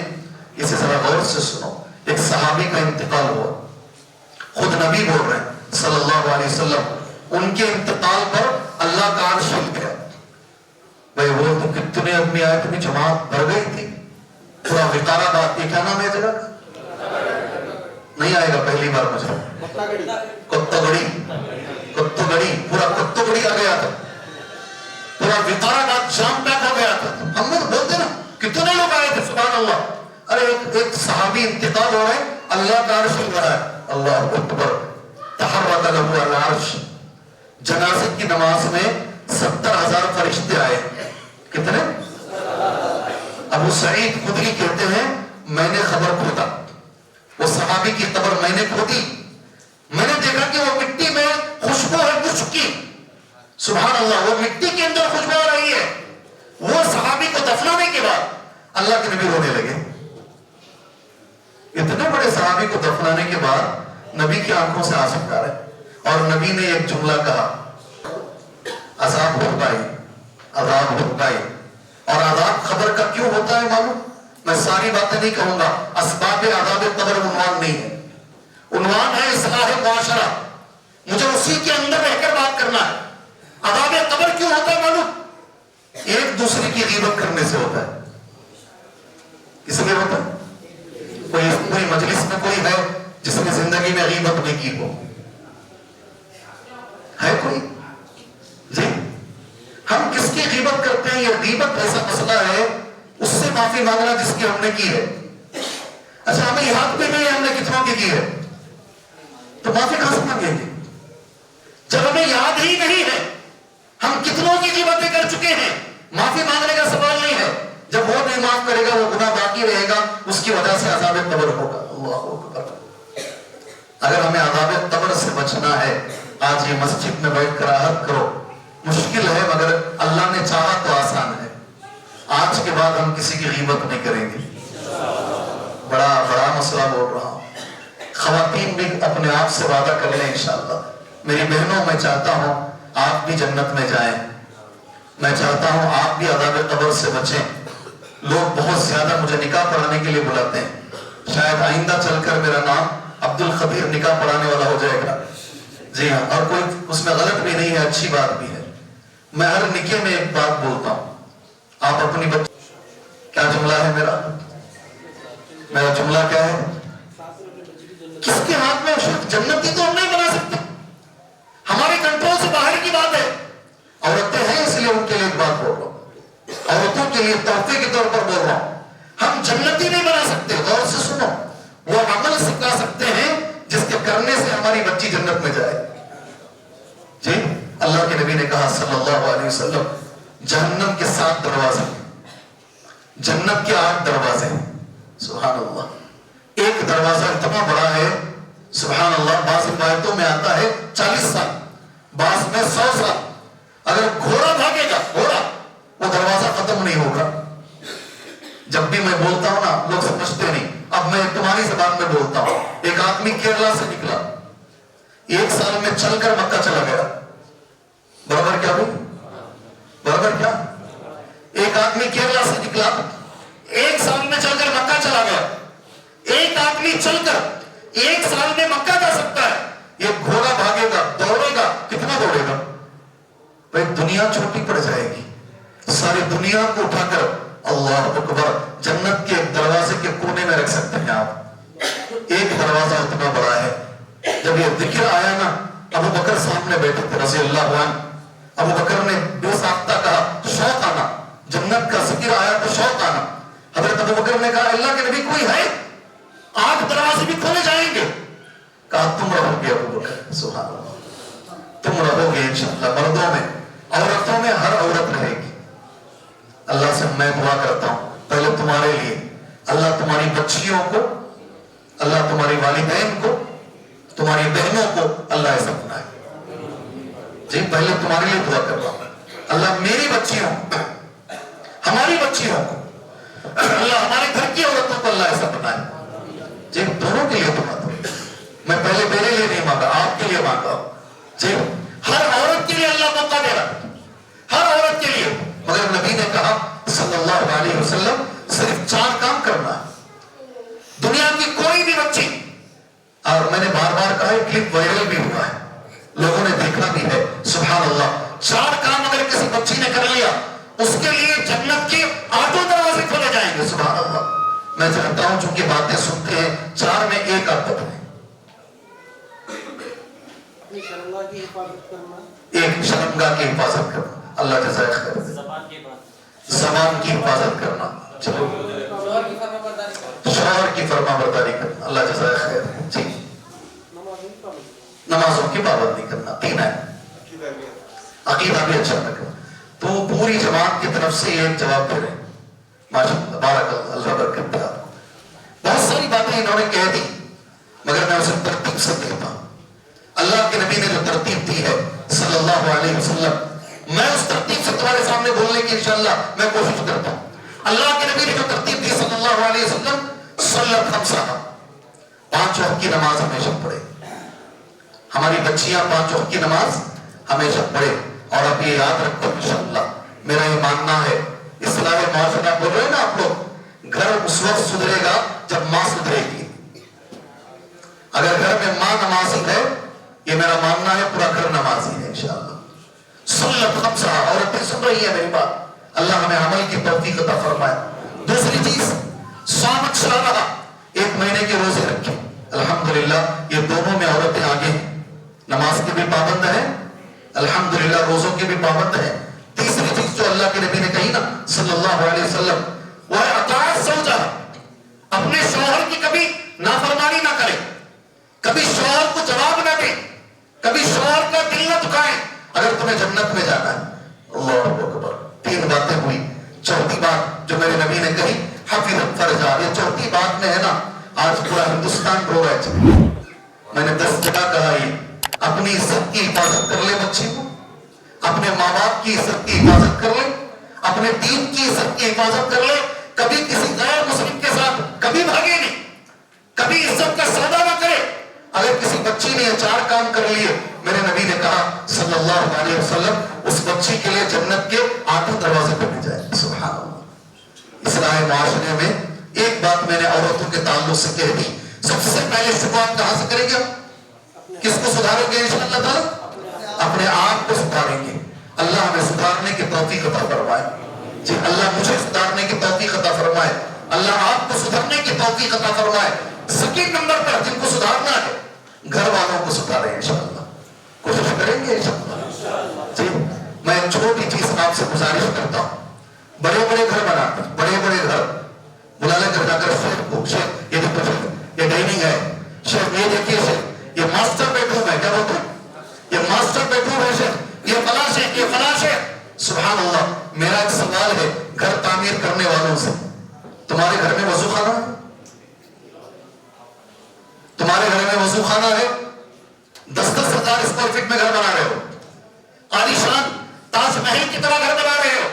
اسے ذرا غور سے سنو, ایک صحابی کا انتقال ہوا. خود نبی بول رہے ہیں صلی اللہ علیہ وسلم, ان کے انتقال پر اللہ کا عرش ہل گیا. بھائی وہ تو کتنے آدمی آئے, اتنی جماعت بھر گئی تھی. پورا وقارہ بات, یہ کیا نام ہے جگہ کا؟ نہیں آئے گا پہلی بار مجھے. کتگڑی, پورا کتگڑی آ گیا تھا. پورا وقارہ بات جام پیک ہو گیا تھا. ہم لوگ بولتے نا کتنے لوگ آئے تھے, سبحان اللہ. ارے ایک صحابی انتقال ہو رہا ہے, اللہ کا عرش ہل رہا ہے. اللہ اکبر. تحرک له العرش. جنازے کی نماز میں 70,000 فرشتے آئے. کتنے؟ ابو سعید خدری کہتے ہیں میں نے خبر کھودا, وہ صحابی کی قبر میں نے کھودی. میں نے دیکھا کہ وہ مٹی میں خوشبو ہے کچھ کی. سبحان اللہ, وہ مٹی کے اندر خوشبو آ رہی ہے. وہ صحابی کو دفنانے کے بعد اللہ کے نبی رونے لگے. اتنے بڑے صحابی کو دفنانے کے بعد نبی کی آنکھوں سے آنسو آ رہے, اور نبی نے ایک جملہ کہا, عذاب ہو گئی, عذاب ہو گئی. اور عذاب خبر کا کیوں ہوتا ہے معلوم؟ میں ساری باتیں نہیں کہوں گا, اسباب عذاب قبر عنوان نہیں ہے. عنوان ہے اصلاح معاشرہ. مجھے اسی کے اندر رہ کر بات کرنا ہے. عذاب قبر کیوں ہوتا ہے معلوم؟ ایک دوسرے کی غیبت کرنے سے ہوتا ہے. کس لیے ہوتا ہے؟ کوئی مجلس میں کوئی ہے جس نے زندگی میں غیبت نہیں کی ہو؟ ہے کوئی؟ جی ہم کس کی غیبت کرتے ہیں؟ یہ غیبت ایسا مسئلہ ہے, اس سے معافی مانگنا جس کی ہم نے کی ہے. اچھا ہمیں یاد بھی نہیں ہے ہم نے کتنوں کی ہے, تو معافی کہاں سے مانگیں گے جب ہمیں یاد ہی نہیں ہے ہم کتنوں کی غیبتیں کر چکے ہیں؟ معافی مانگنے کا سوال نہیں ہے. جب وہ نہیں معاف کرے گا وہ گناہ باقی رہے گا, اس کی وجہ سے عذاب قبر ہوگا. اللہ اکبر. اگر ہمیں عذاب قبر سے بچنا ہے, آج یہ مسجد میں بیٹھ کر عہد کرو. مشکل ہے مگر اللہ نے چاہا تو آسان ہے. آج کے بعد ہم کسی کی غیبت نہیں کریں گے. بڑا مسئلہ بول رہا ہوں. خواتین بھی اپنے آپ سے وعدہ کر لیں انشاءاللہ. میری بہنوں, میں چاہتا ہوں آپ بھی جنت میں جائیں. میں چاہتا ہوں آپ بھی عذاب قبر سے بچیں. لوگ بہت زیادہ مجھے نکاح پڑھانے کے لیے بلاتے ہیں. شاید آئندہ چل کر میرا نام عبد الخبیر نکاح پڑھانے والا ہو جائے گا. جی ہاں, اور کوئی اس میں غلط بھی نہیں ہے, اچھی بات بھی ہے. میں ہر نکاح میں ایک بات بولتا ہوں, آپ اپنی بچی, کیا جملہ ہے میرا جملہ کیا ہے؟ کس کے ہاتھ میں جنتی تو ہم نہیں بنا سکتے, ہمارے کنٹرول سے باہر کی بات ہے. عورتیں ہیں اس لیے ان کے لیے ایک بات بول رہا ہوں, عورتوں کے لیے تحفے کے طور پر بول رہا ہوں. ہم جنتی نہیں بنا سکتے, غور سے سنو. وہ عمل سکھا سکتے ہیں جس کے کرنے سے ہماری بچی جنت میں جائے. جی اللہ کے نبی نے کہا صلی اللہ علیہ وسلم, جہنم کے 7 دروازے, جنت کے 8 دروازے. سبحان اللہ. ایک دروازہ اتنا بڑا ہے سبحان اللہ, بعض روایتوں میں آتا ہے 40 سال, بعض میں 100 سال. اگر گھوڑا بھاگے گا, گھوڑا, وہ دروازہ ختم نہیں ہوگا. جب بھی میں بولتا ہوں نا لوگ سمجھتے نہیں, اب میں تمہاری زبان میں بولتا ہوں. ایک آدمی کیرلا سے نکلا, 1 سال میں چل کر مکہ چلا گیا. دنیا چھوٹی پڑ جائے گی. ساری دنیا کو اٹھا کر اللہ اکبر جنت کے ایک دروازے کے کونے میں رکھ سکتے ہیں آپ. ایک دروازہ اتنا بڑا ہے. جب یہ ذکر آیا نا, ابو بکر سامنے بیٹھے تھے رضی اللہ عنہ. ابو بکر نے بے ساختہ کہا شوق آنا, جنت کا ذکر آیا تو شوق آنا. حضرت ابو بکر نے کہا اللہ کے نبی کوئی ہے؟ 8 دروازے بھی کھولے جائیں گے. کہا تم رہو گے ابو بکر, سبحان اللہ, تم رہو گے انشاءاللہ. مردوں میں عورتوں میں ہر عورت رہے گی. اللہ سے میں دعا کرتا ہوں پہلے تمہارے لیے, اللہ تمہاری بچیوں کو, اللہ تمہاری والدین کو, تمہاری بہنوں کو اللہ ایسا بنائے. جی پہلے تمہارے لیے دعا کرتا ہوں, اللہ میری بچیوں, ہماری بچیوں کو, اللہ ہمارے گھر کی عورتوں کو اللہ ایسا بنائے. جی دونوں کے لیے دعا دو. میں پہلے میرے لیے نہیں مانگا, آپ کے لیے مانگا. جی ہر عورت کے لیے اللہ موقع دے رہا, ہر عورت کے لیے. مگر نبی نے کہا صلی اللہ علیہ وسلم صرف 4 کام کرنا ہے. دنیا کی کوئی بھی بچی, اور میں نے بار بار کہا ہے, کلپ وائرل بھی ہوا ہے, لوگوں نے دیکھنا بھی ہے, سبحان اللہ. 4 کام اگر کسی بچی نے کر لیا اس کے لیے جنت کے 8 دروازے کھولے جائیں گے, سبحان اللہ. میں چاہتا ہوں چونکہ باتیں سنتے ہیں, 4 میں ایک عادت ہے, ایک شرمگاہ کی حفاظت کرنا, اللہ جزائے خیر. زبان کی حفاظت کرنا, شوہر کی فرما برداری کرنا, اللہ جزائے خیر. جی نمازوں کی پابندی کرنا, 3 ہے. عقیدہ بھی اچھا رکھنا. تو پوری جماعت کی طرف سے ایک جواب دے رہے ہیں, ماشاءاللہ, بارک اللہ برکت دے آپ کو. بہت ساری باتیں انہوں نے کہہ دی مگر میں اسے ترتیب سے کہتا ہوں. اللہ کے نبی نے جو ترتیب دی ہے صلی اللہ علیہ وسلم, میں اس ترتیب سے تمہارے سامنے بولنے کی انشاءاللہ میں کوشش کرتا ہوں. اللہ کے نبی نے جو ترتیب دی صلی اللہ علیہ وسلم, صلت خمسہ, 5 وقت کی نماز ہمیشہ پڑھے. ہماری بچیاں 5 وقت کی نماز ہمیشہ پڑھے. اور اب یہ یاد رکھو انشاءاللہ, میرا یہ ماننا ہے, اصلاح معاشرہ بول رہے ہیں نا آپ لوگ, گھر اس وقت سدھرے گا جب ماں سدھرے گی. اگر گھر میں ماں نمازی ہے, یہ میرا ماننا ہے, پورا گھر نمازی ہے انشاءاللہ. سنت خمسہ, عورتیں سن رہی ہیں میری بات, اللہ ہمیں عمل کی توفیق عطا فرمائے. دوسری چیز, صامت شرارہ, 1 مہینے کے روزے رکھے. الحمدللہ یہ دونوں میں عورتیں آگے ہیں, نماز کے بھی پابند ہیں, الحمدللہ روزوں کے بھی پابند ہیں. تیسری چیز جو اللہ کے نبی نے کہی نا صلی اللہ علیہ وسلم, وہ ہے اطاعت زوجہ, اپنے شوہر کی کبھی نافرمانی نہ کرے, کبھی شوہر کو جواب نہ دے, کبھی شوہر کا دل نہ دکھائے, اگر تمہیں جنت میں جانا ہے. اللہ اکبر. 3 باتیں ہوئی. چوتھی بات جو میرے نبی نے کہی, حفظ فرجہ. یہ چوتھی بات میں ہے نا, آج پورا ہندوستان رو رہا ہے. میں نے 10 جگہ کہا, یہ اپنی عزت کی حفاظت کر لے بچے کو, اپنے ماں باپ کی عزت کی حفاظت کر لے, اپنے دین کی عزت کی حفاظت کر لے, کبھی کسی غیر مسلم کے ساتھ کبھی بھاگے نہیں, کبھی عزت کا سودا نہ کرے. اگر کسی بچی نے یہ 4 کام کر لیے, میرے نبی نے کہا صلی اللہ علیہ وسلم, اس بچی کے لیے جنت کے 8 دروازے کھولے جائیں. سبحان اللہ. اصلاح معاشرے میں ایک بات میں نے عورتوں کے تعلق سے کہہ دی, سب سے پہلے شروعات کہاں سے کریں گے؟ کس کو سدھارو گے انشاءاللہ تعالی؟ اپنے آپ کو سدھاریں گے. اللہ ہمیں سدھارنے کی توفیق عطا فرمائے. جی اللہ مجھے سدھارنے کی توفیق عطا فرمائے, اللہ آپ کو سدھارنے کی توفیق عطا فرمائے. سیکنڈ نمبر پر جن کو سدھارنا ہے, گھر والوں کو سدھاریں انشاءاللہ, کوشش کریں گے انشاءاللہ. جی میں ایک چھوٹی چیز آپ سے گزارش کرتا ہوں, بڑے بڑے گھر بناتے, بڑے بڑے گھر بلا لے کر جا کر شیخ کو, شیخ یہ دیکھو شیخ یہ ڈائننگ ہے, شیخ یہ دیکھیے شیخ یہ ماسٹر بیڈ روم ہے, کیا بولتے ہیں یہ ماسٹر بیڈ روم ہے شیخ, یہ فلاں شیخ, یہ فلاں شیخ. سبحان اللہ. میرا ایک سوال ہے گھر تعمیر کرنے والوں سے, تمہارے گھر میں وضو خانہ ہے؟ تمہارے گھر میں وضو خانہ ہے؟ 10-10 ہزار اسکوائر فٹ میں گھر بنا رہے ہو, عالیشان تاج محل کی طرح گھر بنا رہے ہو,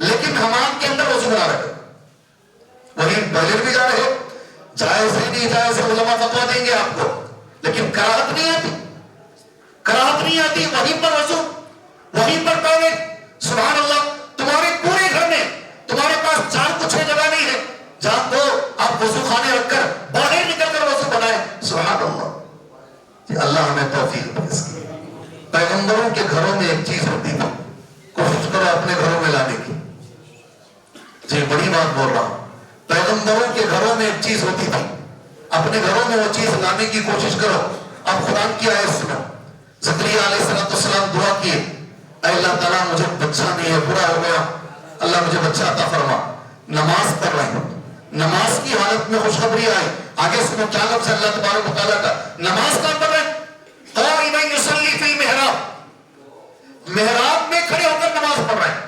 لیکن حمام کے اندر وضو بنا رہے ہو. وہی ٹوائلٹ بھی جا رہے ہو, جائز ہے نہیں جائز ہے علماء فتویٰ دیں گے آپ کو, لیکن کراہت نہیں آتی, کراہت نہیں آتی. وہیں پر وضو, وہیں پر ٹوائلٹ. سبحان اللہ. تمہارے پورے گھر میں تمہارے پاس 4 کو 6 جگہ نہیں ہے جہاں کو آپ وضو خانے رکھ کر باہر نکل کر وضو بنائیں. سبحان اللہ. اللہ ہمیں توفیق دے. اس کی پیغمبروں کے گھروں میں ایک چیز ہوتی تھی, اپنے گھروں میں لانے کی. جی بڑی بات بول رہا ہوں. پیغمبروں کے گھروں میں ایک چیز ہوتی تھی, اپنے گھروں میں وہ چیز لانے کی کوشش کرو. اب قرآن کی آیت سنو. زکریا علیہ السلام دعا کیے, اے اللہ تعالیٰ مجھے بچہ نہیں ہے, برا ہو گیا, اللہ مجھے بچہ عطا فرما. نماز پڑھ رہے ہیں, نماز کی حالت میں خوشخبری آئی. آگے سنو کیا لفظ ہے اللہ تبارک و تعالیٰ کا. نماز کہاں پڑھ رہے ہیں؟ قائما یصلی فی المحراب, محراب میں کھڑے ہو کر نماز پڑھ رہے ہیں.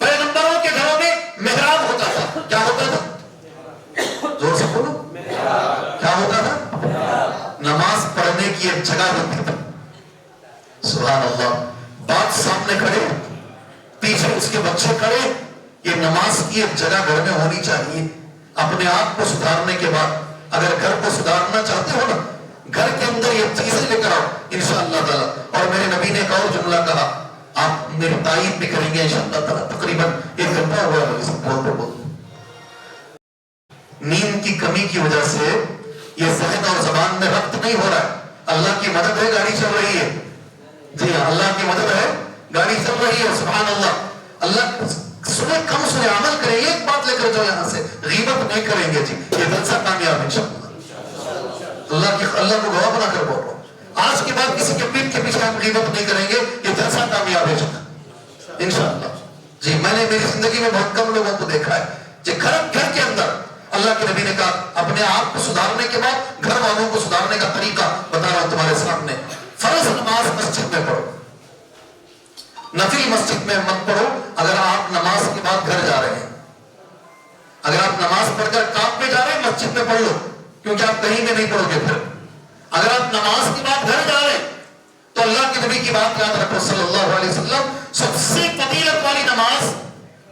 پیغمبروں کے گھروں میں محراب ہوتا تھا. کیا ہوتا تھا؟ زور سے بولو. کیا ہوتا تھا؟ نماز پڑھنے کی ایک جگہ ہوتی تھی. سبحان اللہ. باپ سامنے کھڑے, پیچھے اس کے بچے کھڑے. یہ نماز کی ایک جگہ گھر میں ہونی چاہیے. اپنے آپ کو سدھارنے کے بعد اگر گھر کو سدھارنا چاہتے ہو نا, گھر کے اندر یہ چیزیں لے کر آؤ انشاءاللہ تعالی. اور میرے نبی نے ایک اور جملہ کہا, آپ میری تائید بھی کریں گے انشاءاللہ تعالی. تقریباً 1 گھنٹہ ہوا ہے بولتے. نیند کی کمی کی وجہ سے یہ ذہن اور زبان میں ربط نہیں ہو رہا ہے. اللہ کی مدد ہے, گاڑی چل رہی ہے. جی ہاں, اللہ کی مدد ہے, گاڑی چل رہی ہے. سبحان اللہ. اللہ سنے کم سنے, عمل کریں. ایک بات لے کر جاؤ یہاں سے, غیبت نہیں کریں گے. جی یہ جلسہ کامیاب انشاءاللہ. اللہ کو گواہ بنا کر بول رہا ہوں, آج کے بعد کسی کے پیٹ کے پیچھے ہم غیبت نہیں کریں گے. یہ جلسہ کامیاب ہے انشاءاللہ. جی میں نے میری زندگی میں بہت کم لوگوں کو دیکھا ہے. جی گھر کے اندر اللہ کے نبی نے کہا اپنے آپ کو سدھارنے کے بعد گھر والوں کو سدھارنے کا طریقہ بتا رہا ہوں تمہارے سامنے. فرض نماز مسجد میں پڑھو, نفل مسجد میں مت پڑھو. اگر آپ نماز کے بعد گھر جا رہے ہیں, اگر آپ نماز پڑھ کر کام پہ جا رہے ہیں, مسجد میں پڑھ لو, کیونکہ آپ کہیں میں نہیں پڑھو گے. پھر اگر آپ نماز کے بعد گھر جا رہے ہیں تو اللہ کے نبی کی بات یاد رکھو صلی اللہ علیہ وسلم, سب سے فضیلت والی نماز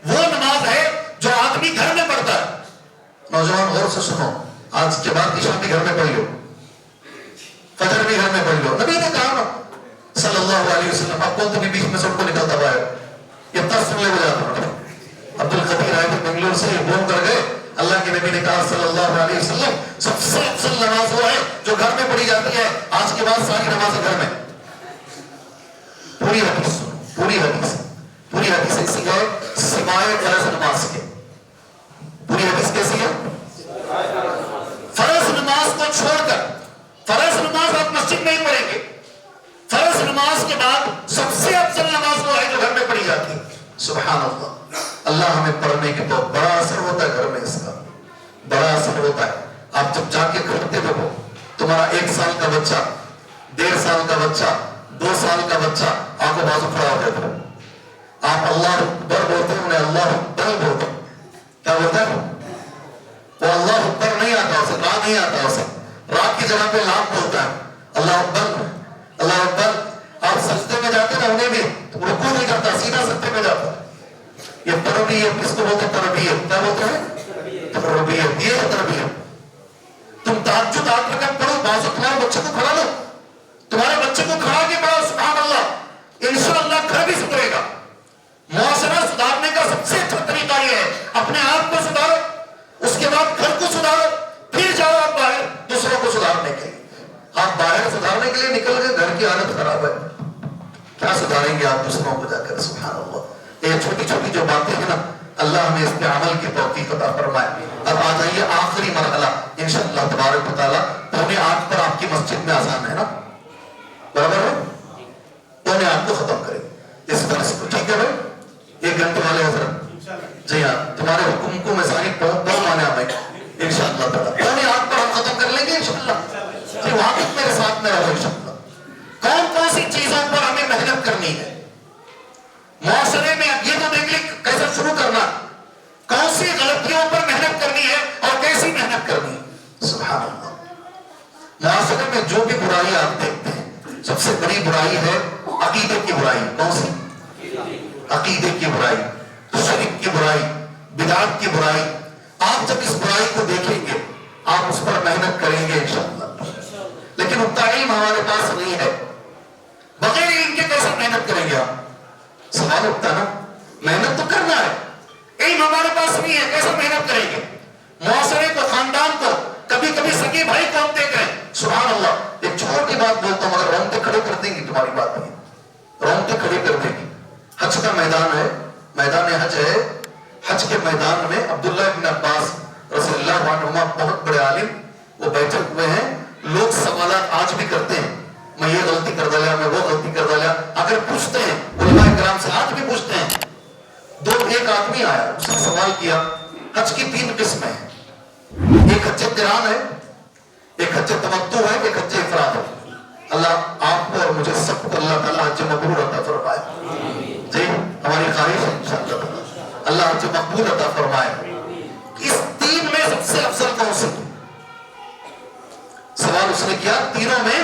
وہ نماز ہے جو آدمی گھر میں پڑھتا ہے. نوجوان غور سے سنو, آج کے بعد عشاء بھی گھر میں پڑھ لو, فجر بھی گھر میں پڑھ لو. نبی نے کہا نا صلی اللہ علیہ وسلم, اب کون تو بھی بیچ میں سب کو نکلتا ہوا ہے. یہ تر سن لے ہو جاتا ہے. عبد القدیر آئے تھے بنگلور سے, گھوم کر گئے. اللہ کے نبی نے کہا صلی اللہ علیہ وسلم سب سے افضل نماز وہ ہے جو گھر میں پڑھی جاتی ہے. آج کے بعد ساری نمازیں گھر میں. پوری حدیث سنو, پوری حدیث ایسی ہے سوائے فرض نماز کے. پوری حدیث کیسی ہے؟ فرض نماز کو چھوڑ کر, فرض نماز آپ مسجد میں ہی پڑھیں گے. فرض نماز کے بعد سب سے افضل نماز وہ ہے جو گھر میں پڑھی جاتی ہے. سبحان اللہ. اللہ ہمیں پڑھنے کے تو بڑا اثر ہوتا ہے گھر میں, اس کا بڑا اثر ہوتا ہے. آپ جب جا کے کھڑتے ہو, تمہارا 1 سال کا بچہ, 1.5 سال کا بچہ, 2 سال کا بچہ آپ کو بازو کھڑا ہو جاتا ہے. آپ اللہ اکبر بولتے ہیں, انہیں اللہ اکبر بولتے ہیں. کیا بولتا ہے وہ؟ اللہ اکبر نہیں آتا اسے, راہ نہیں آتا اسے, راہ کی جگہ پہ لام بولتا ہے. اللہ اکبر, اللہ اکبر. آپ سجدے میں جاتے نا, انہیں بھی رکوع نہیں کرتا, سیدھا سجدے میں جاتا. یہ تربیت, کس کو بولتے ہیں تربیت؟ کیا بولتے ہیں تربیت؟ یہ ہے تربیت. تم تہجد 8 رکعت پڑھو, بازو تمہارے بچے کو کھڑا لو, تمہارے بچے کو کھڑا کے پڑھو. سبحان اللہ. انشاءاللہ گھر بھی سدھرے گا. معاشرہ سدھارنے کا سب سے اچھا طریقہ یہ ہے, اپنے آپ کو سدھارو, اس کے بعد گھر کو سدھارو, پھر جاؤ آپ باہر دوسروں کو سدھارنے کے لیے. آپ باہر سدھارنے کے لیے نکل گئے, گھر کی حالت خراب ہے, کیا سدھاریں گے آپ دوسروں کو جا کر؟ سبحان اللہ. یہ چھوٹی چھوٹی جو باتیں ہیں نا, اللہ ہمیں اس پہ عمل کی توفیق عطا فرمائے. اب آ جائیے آخری مرحلہ انشاءاللہ تبارک و تعالیٰ. 7:45 پر آپ کی مسجد میں اذان ہے نا, برابر ہے؟ 7:45 کو ختم کریں اس طرح سے, ٹھیک ہے بھائی؟ 1 گھنٹے والے حضرت, جی ہاں, تمہارے حکم کو میں ساری بہت مانے آئے انشاءاللہ تعالیٰ. 7:45 پر ہم ختم کر لیں گے انشاءاللہ. جی وہاں تک میرے ساتھ میں رہو انشاءاللہ. کون سی چیزوں پر ہمیں محنت کرنی ہے معاشرے میں, یہ تو دیکھ لیں کیسے شروع کرنا, کون سی غلطیوں پر محنت کرنی ہے اور کیسی محنت کرنی ہے. سبحان اللہ. معاشرے میں جو بھی برائی آپ دیکھتے ہیں, سب سے بڑی برائی ہے عقیدے کی برائی. کون سی؟ عقیدے کی برائی, شرک کی برائی, بدعت کی برائی. آپ جب اس برائی کو دیکھیں گے, آپ اس پر محنت کریں گے انشاءاللہ. لیکن اتنا علم ہمارے پاس نہیں ہے, بغیر علم کے کیسے محنت کریں گے آپ؟ سوال اٹھتا نا, محنت تو کرنا ہے, علم ہمارے پاس نہیں ہے, کیسے محنت کریں گے؟ معاشرے کو, خاندان کو, کبھی کبھی سگے بھائی کو ہم دیکھ رہے ہیں. سبحان اللہ. ایک چھوٹی بات بولتا ہوں, مگر رونگٹے کھڑے کر دیں گی تمہاری بات نہیں, رونگٹے کھڑے کر دیں گی. حج کا میدان ہے, میدان حج ہے، حج کے میدان میں عبداللہ ابن عباس رضی اللہ عنہما بہت بڑے عالم وہ بیٹھے ہوئے ہیں. لوگ سوالات آج بھی کرتے ہیں، میں یہ غلطی کر ڈالا، میں وہ غلطی کر ڈالا. اگر پوچھتے ہیں علماء کرام سے، آج بھی پوچھتے ہیں. ایک آدمی آیا، اس نے سوال کیا حج کی 3 قسمیں ہیں، ایک حج قران ہے، ایک حج تمتع ہے، ایک حج افراد ہے. اللہ آپ کو اور مجھے سب کو اللہ تعالیٰ حج مقبول عطا فرمائے. جی ہماری خواہش ہے انشاءاللہ اللہ حج مقبول عطا فرمائے. اس 3 میں سب سے افضل کون سی؟ سوال اس نے کیا. تینوں میں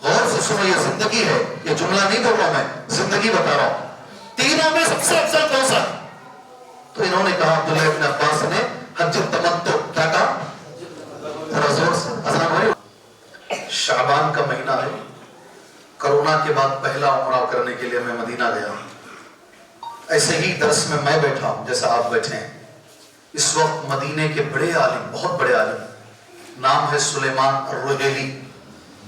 غور سے سنو، یہ زندگی ہے، یہ جملہ نہیں بول رہا ہوں، میں زندگی بتا رہا ہوں. تینوں میں سب سے افضل کون سا؟ تو انہوں نے کہا عبداللہ ابن عباس نے حج تمتع. کیا کہا؟ ذرا زور سے اذان ہوئی. شعبان کا مہینہ ہے، کرونا کے بعد پہلا عمرہ کرنے کے لیے میں مدینہ گیا. ایسے ہی درس میں بیٹھا ہوں جیسا آپ بیٹھے ہیں. اس وقت مدینے کے بڑے عالم، بہت بڑے عالم، نام ہے سلیمان الرحیلی،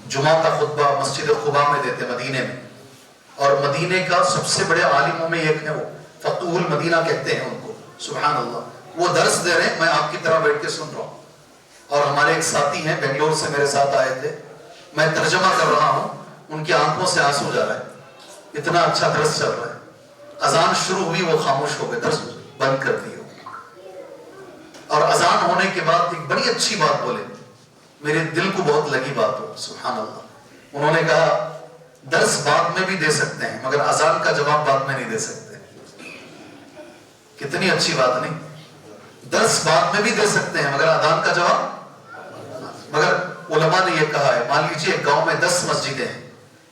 جمعہ کا خطبہ مسجد قباء میں دیتے مدینے میں. اور مدینے کا سب سے بڑے عالموں میں ایک ہے، وہ فقیہ المدینہ کہتے ہیں ان کو. سبحان اللہ. وہ درس دے رہے ہیں، میں آپ کی طرح بیٹھ کے سن رہا ہوں. اور ہمارے ایک ساتھی ہیں بنگلور سے میرے ساتھ آئے تھے، میں ترجمہ کر رہا ہوں، ان کی آنکھوں سے آنسو جا رہا ہے، اتنا اچھا درس چل رہا ہے. اذان شروع ہوئی وہ خاموش ہو گئے، درس بند کر دیے. اور اذان ہونے کے بعد ایک بڑی اچھی بات بولے، میرے دل کو بہت لگی بات ہو. سبحان اللہ. انہوں نے کہا درس بعد میں بھی دے سکتے ہیں مگر اذان کا جواب بعد میں نہیں دے سکتے. کتنی اچھی بات نہیں. درس بعد میں بھی دے سکتے ہیں مگر اذان کا جواب. مگر علماء نے یہ کہا ہے، مان لیجیے گاؤں میں 10 مسجدیں ہیں،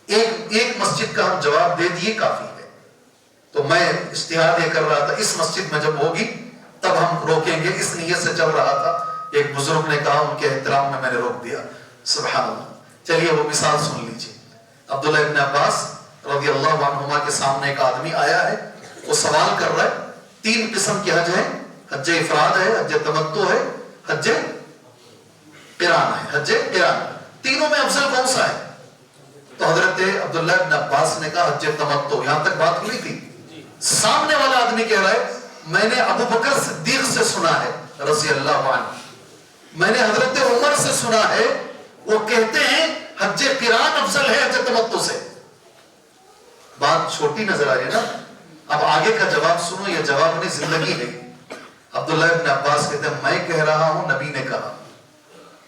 ایک مسجد کا ہم جواب دے دیے کافی ہے. تو میں اجتہاد یہ کر رہا تھا اس مسجد میں جب ہوگی تب ہم روکیں گے، اس نیت سے چل رہا تھا. ایک بزرگ نے کہا، ان کے احترام میں نے روک دیا. سبحان اللہ. چلیے وہ مثال سن لیجیے. عبداللہ ابن عباس رضی اللہ عنہما کے سامنے ایک آدمی آیا ہے، وہ سوال کر رہا ہے. 3 قسم کے حج ہیں، حج افراد ہے، حج تمتع ہے، حج قران ہے. حج قران تینوں میں افضل کون سا ہے؟ تو حضرت عبداللہ ابن عباس نے کہا حج تمتع. یہاں تک بات ہوئی تھی. سامنے والا آدمی کہہ رہا ہے میں نے ابو بکر صدیق سے سنا ہے رضی اللہ عنہ، میں نے حضرت عمر سے سنا ہے، وہ کہتے ہیں حج قران افضل ہے حج تمتع سے. بات چھوٹی نظر آ رہی ہے نا. اب آگے کا جواب سنو، یہ جواب نہیں زندگی ہے. عبداللہ ابن عباس کہتے ہیں میں کہہ رہا ہوں نبی نے کہا،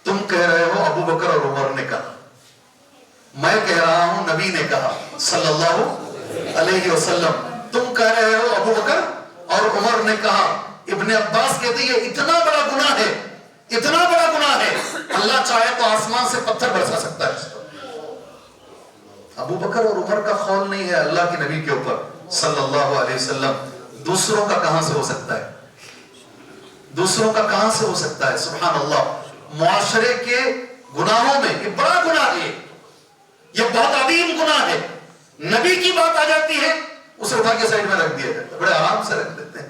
تم کہہ رہے ہو ابو بکر اور عمر نے کہا. میں کہہ رہا ہوں نبی نے کہا صلی اللہ علیہ وسلم. تم کہہ رہے ہو ابو بکر اور عمر نے کہا. ابن عباس کہتے ہیں یہ اتنا بڑا گناہ ہے، اتنا بڑا گناہ ہے، اللہ چاہے تو آسمان سے پتھر برسا سکتا ہے اس پر. ابو بکر اور عمر کا قول نہیں ہے اللہ کے نبی کے اوپر صلی اللہ علیہ وسلم. دوسروں کا کہاں سے ہو سکتا ہے؟ دوسروں کا کہاں سے ہو سکتا ہے؟ سبحان اللہ. معاشرے کے گناہوں میں یہ بڑا گناہ ہے، یہ بہت عظیم گناہ ہے. نبی کی بات آ جاتی ہے اسے اٹھا کے سائڈ میں رکھ دیا جاتا ہے، بڑے آرام سے رکھ دیتے ہیں،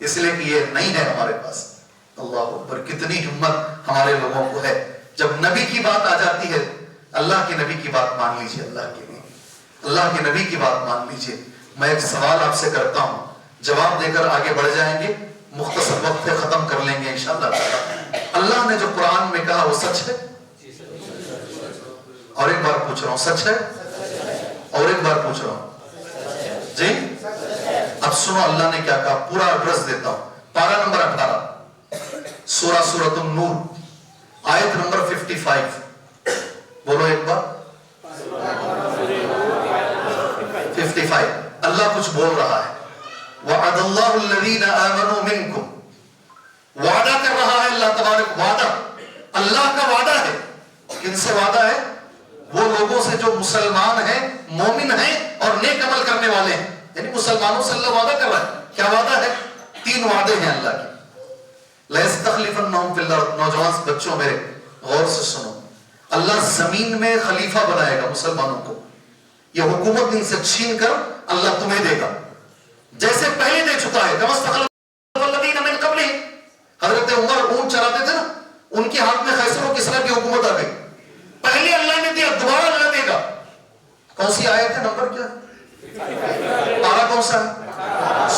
اس لیے کہ یہ نہیں ہے ہمارے پاس. اللہ اکبر. کتنی ہمت ہمارے لوگوں کو ہے. جب نبی کی بات آ جاتی ہے، اللہ کے نبی کی بات مان لیجئے. اللہ کے نبی کی بات مان لیجئے. میں ایک سوال آپ سے کرتا ہوں، جواب دے کر آگے بڑھ جائیں گے، مختصر وقت پہ ختم کر لیں گے انشاءاللہ تعالی. اللہ نے جو قرآن میں کہا وہ سچ ہے؟ اور ایک بار پوچھ رہا ہوں سچ ہے؟ اور ایک بار پوچھ رہا ہوں جی. اب سنو اللہ نے کیا کہا، پورا ایڈریس دیتا ہوں. پارہ نمبر 18 سورۃ النور آیت نمبر 55. بولو ایک بار 55. اللہ کچھ بول رہا ہے. وعد اللہ الذین آمنوا منکم، وعدہ کر رہا ہے اللہ تبارک. وعدہ اللہ کا وعدہ ہے. کن سے وعدہ ہے؟ وہ لوگوں سے جو مسلمان ہیں، مومن ہیں اور نیک عمل کرنے والے ہیں. یعنی مسلمانوں سے اللہ وعدہ کر رہا ہے. کیا وعدہ ہے؟ 3 وعدے ہیں اللہ کے. لَيَسْتَخْلِفَنَّهُمْ فِي الْأَرْضِ. نوجوان بچوں میرے غور سے سنو، اللہ زمین میں خلیفہ بنائے گا مسلمانوں کو. یہ حکومت ان سے چھین کر اللہ تمہیں دے گا، جیسے پہلے دے چکا ہے. حضرت عمر اونٹ چراتے تھے نا، ان کے ہاتھ میں خیسر و کسریٰ کی حکومت آ گئی. پہلے اللہ نے دیا، دوبارہ اللہ دے گا. کون سی آیت ہے؟ نمبر کیا ہے؟ پارہ کون سا ہے؟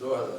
2000।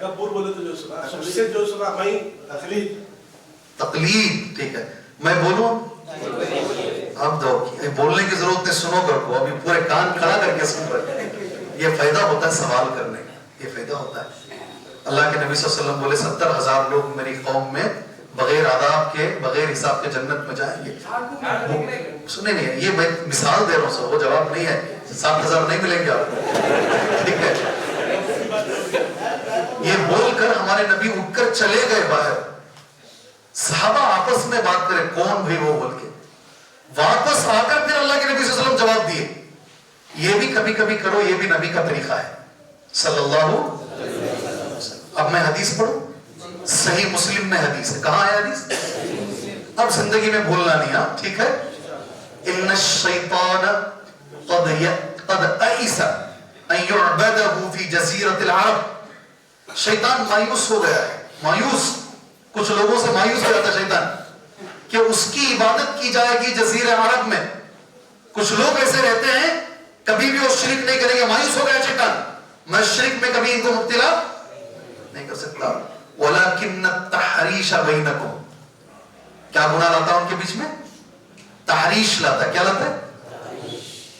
تکبر بولے تو جو سنا، شخصیت جو سنا، میں تقلید. تقلید ٹھیک ہے. میں بولوں اب دو بولنے کی ضرورت نہیں، سنو کر کو ابھی پورے کان کھڑا کر کے سن رہے. یہ فائدہ ہوتا ہے سوال کرنے کا، یہ فائدہ ہوتا ہے. اللہ کے نبی صلی اللہ علیہ وسلم بولے 70,000 لوگ میری قوم میں بغیر آداب کے بغیر حساب کے جنت میں جائیں گے. سنے نہیں ہے، یہ میں مثال دے رہا ہوں سر، وہ جواب نہیں ہے. 7,000 نہیں ملیں گے آپ کو، ٹھیک ہے. یہ بول کر ہمارے نبی اٹھ کر چلے گئے باہر. صحابہ آپس میں بات کرے کون بھی وہ بول کے واپس آ کر پھر اللہ کے نبی صلی اللہ علیہ وسلم جواب دیے. یہ بھی کبھی کبھی کرو، یہ بھی نبی کا طریقہ ہے صلی اللہ علیہ وسلم. اب میں حدیث پڑھوں، صحیح مسلم میں حدیث ہے. کہاں ہے حدیث؟ اب زندگی میں بھولنا نہیں ہے، ٹھیک ہے. ان الشیطان قد ایس ان یعبده فی جزیرۃ العرب. شیطان مایوس ہو گیا ہے، مایوس کچھ لوگوں سے مایوس ہو جاتا شیطان کہ اس کی عبادت کی جائے گی جزیرہ عرب میں. کچھ لوگ ایسے رہتے ہیں کبھی بھی وہ شرک نہیں کریں گے. مایوس ہو گیا شیطان، میں شرک میں کبھی ان کو مبتلا نہیں کر سکتا. وَلَكِنَّ التَّحْرِيشَ بَيْنَكُمْ. کیا گناہ لاتا ہے ان کے بیچ میں؟ تحریش لاتا ہے. کیا لاتا ہے؟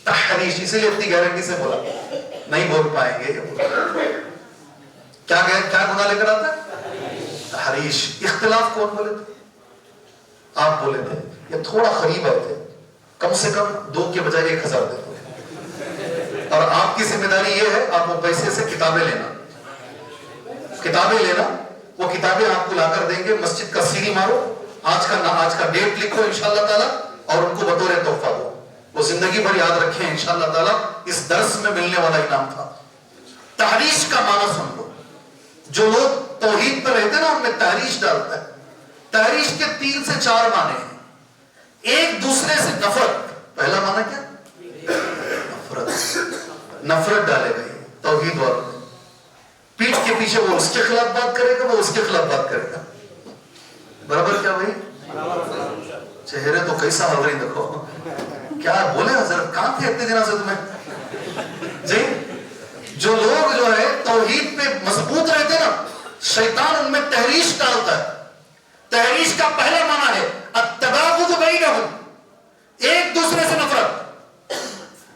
تحریش. اسی لیے اتنی گارنٹی سے بولا، نہیں بول پائیں گے. کیا گناہ لے کر آتا ہے؟ تحریش. اختلاف کون بولے تھے؟ آپ بولے تھے. یہ تھوڑا قریب آئے تھے، کم سے کم 2 کے بجائے 1,000 دیتے. اور آپ کی ذمہ داری یہ ہے آپ وہ پیسے سے کتابیں لینا، وہ کتابیں آپ کو لا کر دیں گے. مسجد کا سیڑھی مارو، آج کا ڈیٹ لکھو انشاءاللہ تعالی اور ان کو بطور تحفہ دو. وہ زندگی بھر یاد رکھیں انشاءاللہ تعالی اس درس میں ملنے والا انعام تھا. تحریش کا معنی سن لو. جو لوگ توحید پر رہتے ہیں نا ان میں تحریش ڈالتا ہے. تحریش کے 3 سے 4 معنی ہیں. ایک دوسرے سے نفرت. پہلا معنی کیا؟ نفرت ڈالے گئی توحید والوں نے. پیٹھ کے پیچھے وہ اس کے خلاف بات کرے گا، وہ اس کے خلاف بات کرے گا. برابر کیا بھائی؟ چہرے تو کیسا ہو رہی دیکھو. کیا بولے حضرت، کہاں تھے اتنے دنوں سے تمہیں جی؟ جو لوگ جو ہے توحید پہ مضبوط رہتے نا، شیطان ان میں تحریش ڈالتا ہے. تحریش کا پہلا معنی ہے التباغض بینہم، ایک دوسرے سے نفرت،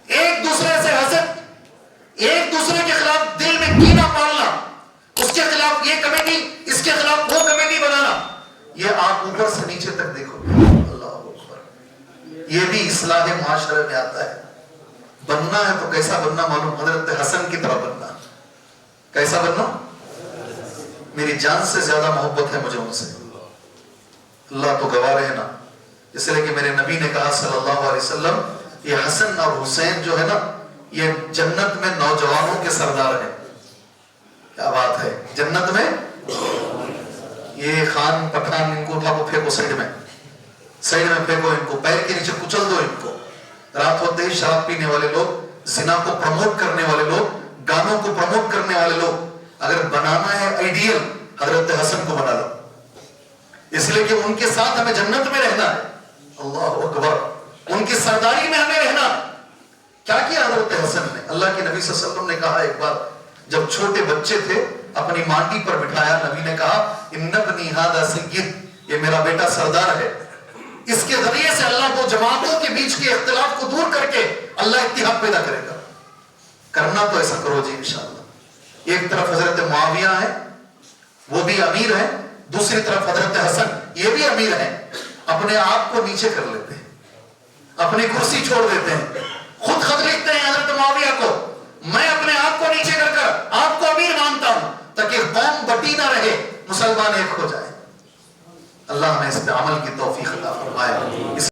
ایک دوسرے سے حسد، ایک دوسرے کے خلاف دل میں کینہ پالنا، اس کے خلاف یہ کمیٹی، اس کے خلاف وہ کمیٹی بنانا. یہ آپ اوپر سے نیچے تک دیکھو گے. اللہ اکبر. یہ بھی اصلاح معاشرے میں آتا ہے. بننا ہے تو کیسا بننا معلوم؟ حضرت حسن کی طرح بننا. کیسا بننا؟ میری جان سے زیادہ محبت ہے مجھے ان سے. اللہ تو گواہ رہے نا. اس لیے کہ میرے نبی نے کہا صلی اللہ علیہ وسلم، یہ حسن اور حسین جو ہے نا یہ جنت میں نوجوانوں کے سردار ہیں. کیا بات ہے! جنت میں یہ خان پٹھان، ان کو اٹھا کو پھینکو سائڈ میں پھینکو، ان کو پیر کے نیچے کچل دو. ان کو رات ہوتے ہی شراب پینے والے لوگ، زنا کو پروموٹ کرنے والے لوگ، گانوں کو پروموٹ کرنے والے لوگ، اگر بنانا ہے آئیڈیل حضرت حسن کو بنا لو. اس لیے کہ ان کے ساتھ ہمیں جنت میں رہنا ہے. اللہ اکبر. ان کی سرداری میں ہمیں رہنا. کیا کیا حضرت حسن نے؟ اللہ کے نبی صلی اللہ علیہ وسلم نے کہا ایک بار جب چھوٹے بچے تھے اپنی مانڈی پر بٹھایا، نبی نے کہا ان ابنی ھذا سید، یہ میرا بیٹا سردار ہے. اس کے ذریعے سے اللہ کو جماعتوں کے بیچ کے اختلاف کو دور کر کے اللہ اتحاد پیدا کرے گا. کرنا تو ایسا کرو جی انشاءاللہ. ایک طرف حضرت معاویہ ہیں، وہ بھی امیر ہیں، دوسری طرف حضرت حسن، یہ بھی امیر ہیں. اپنے آپ کو نیچے کر لیتے ہیں، اپنی کرسی چھوڑ دیتے ہیں. خود خط لکھتے ہیں حضرت معاویہ کو، میں اپنے آپ کو نیچے کر کر آپ کو امیر مانتا ہوں تاکہ قوم بٹی نہ رہے، مسلمان ایک ہو جائے. اللہ ہمیں اس پہ عمل کی توفیق عطا فرمائے.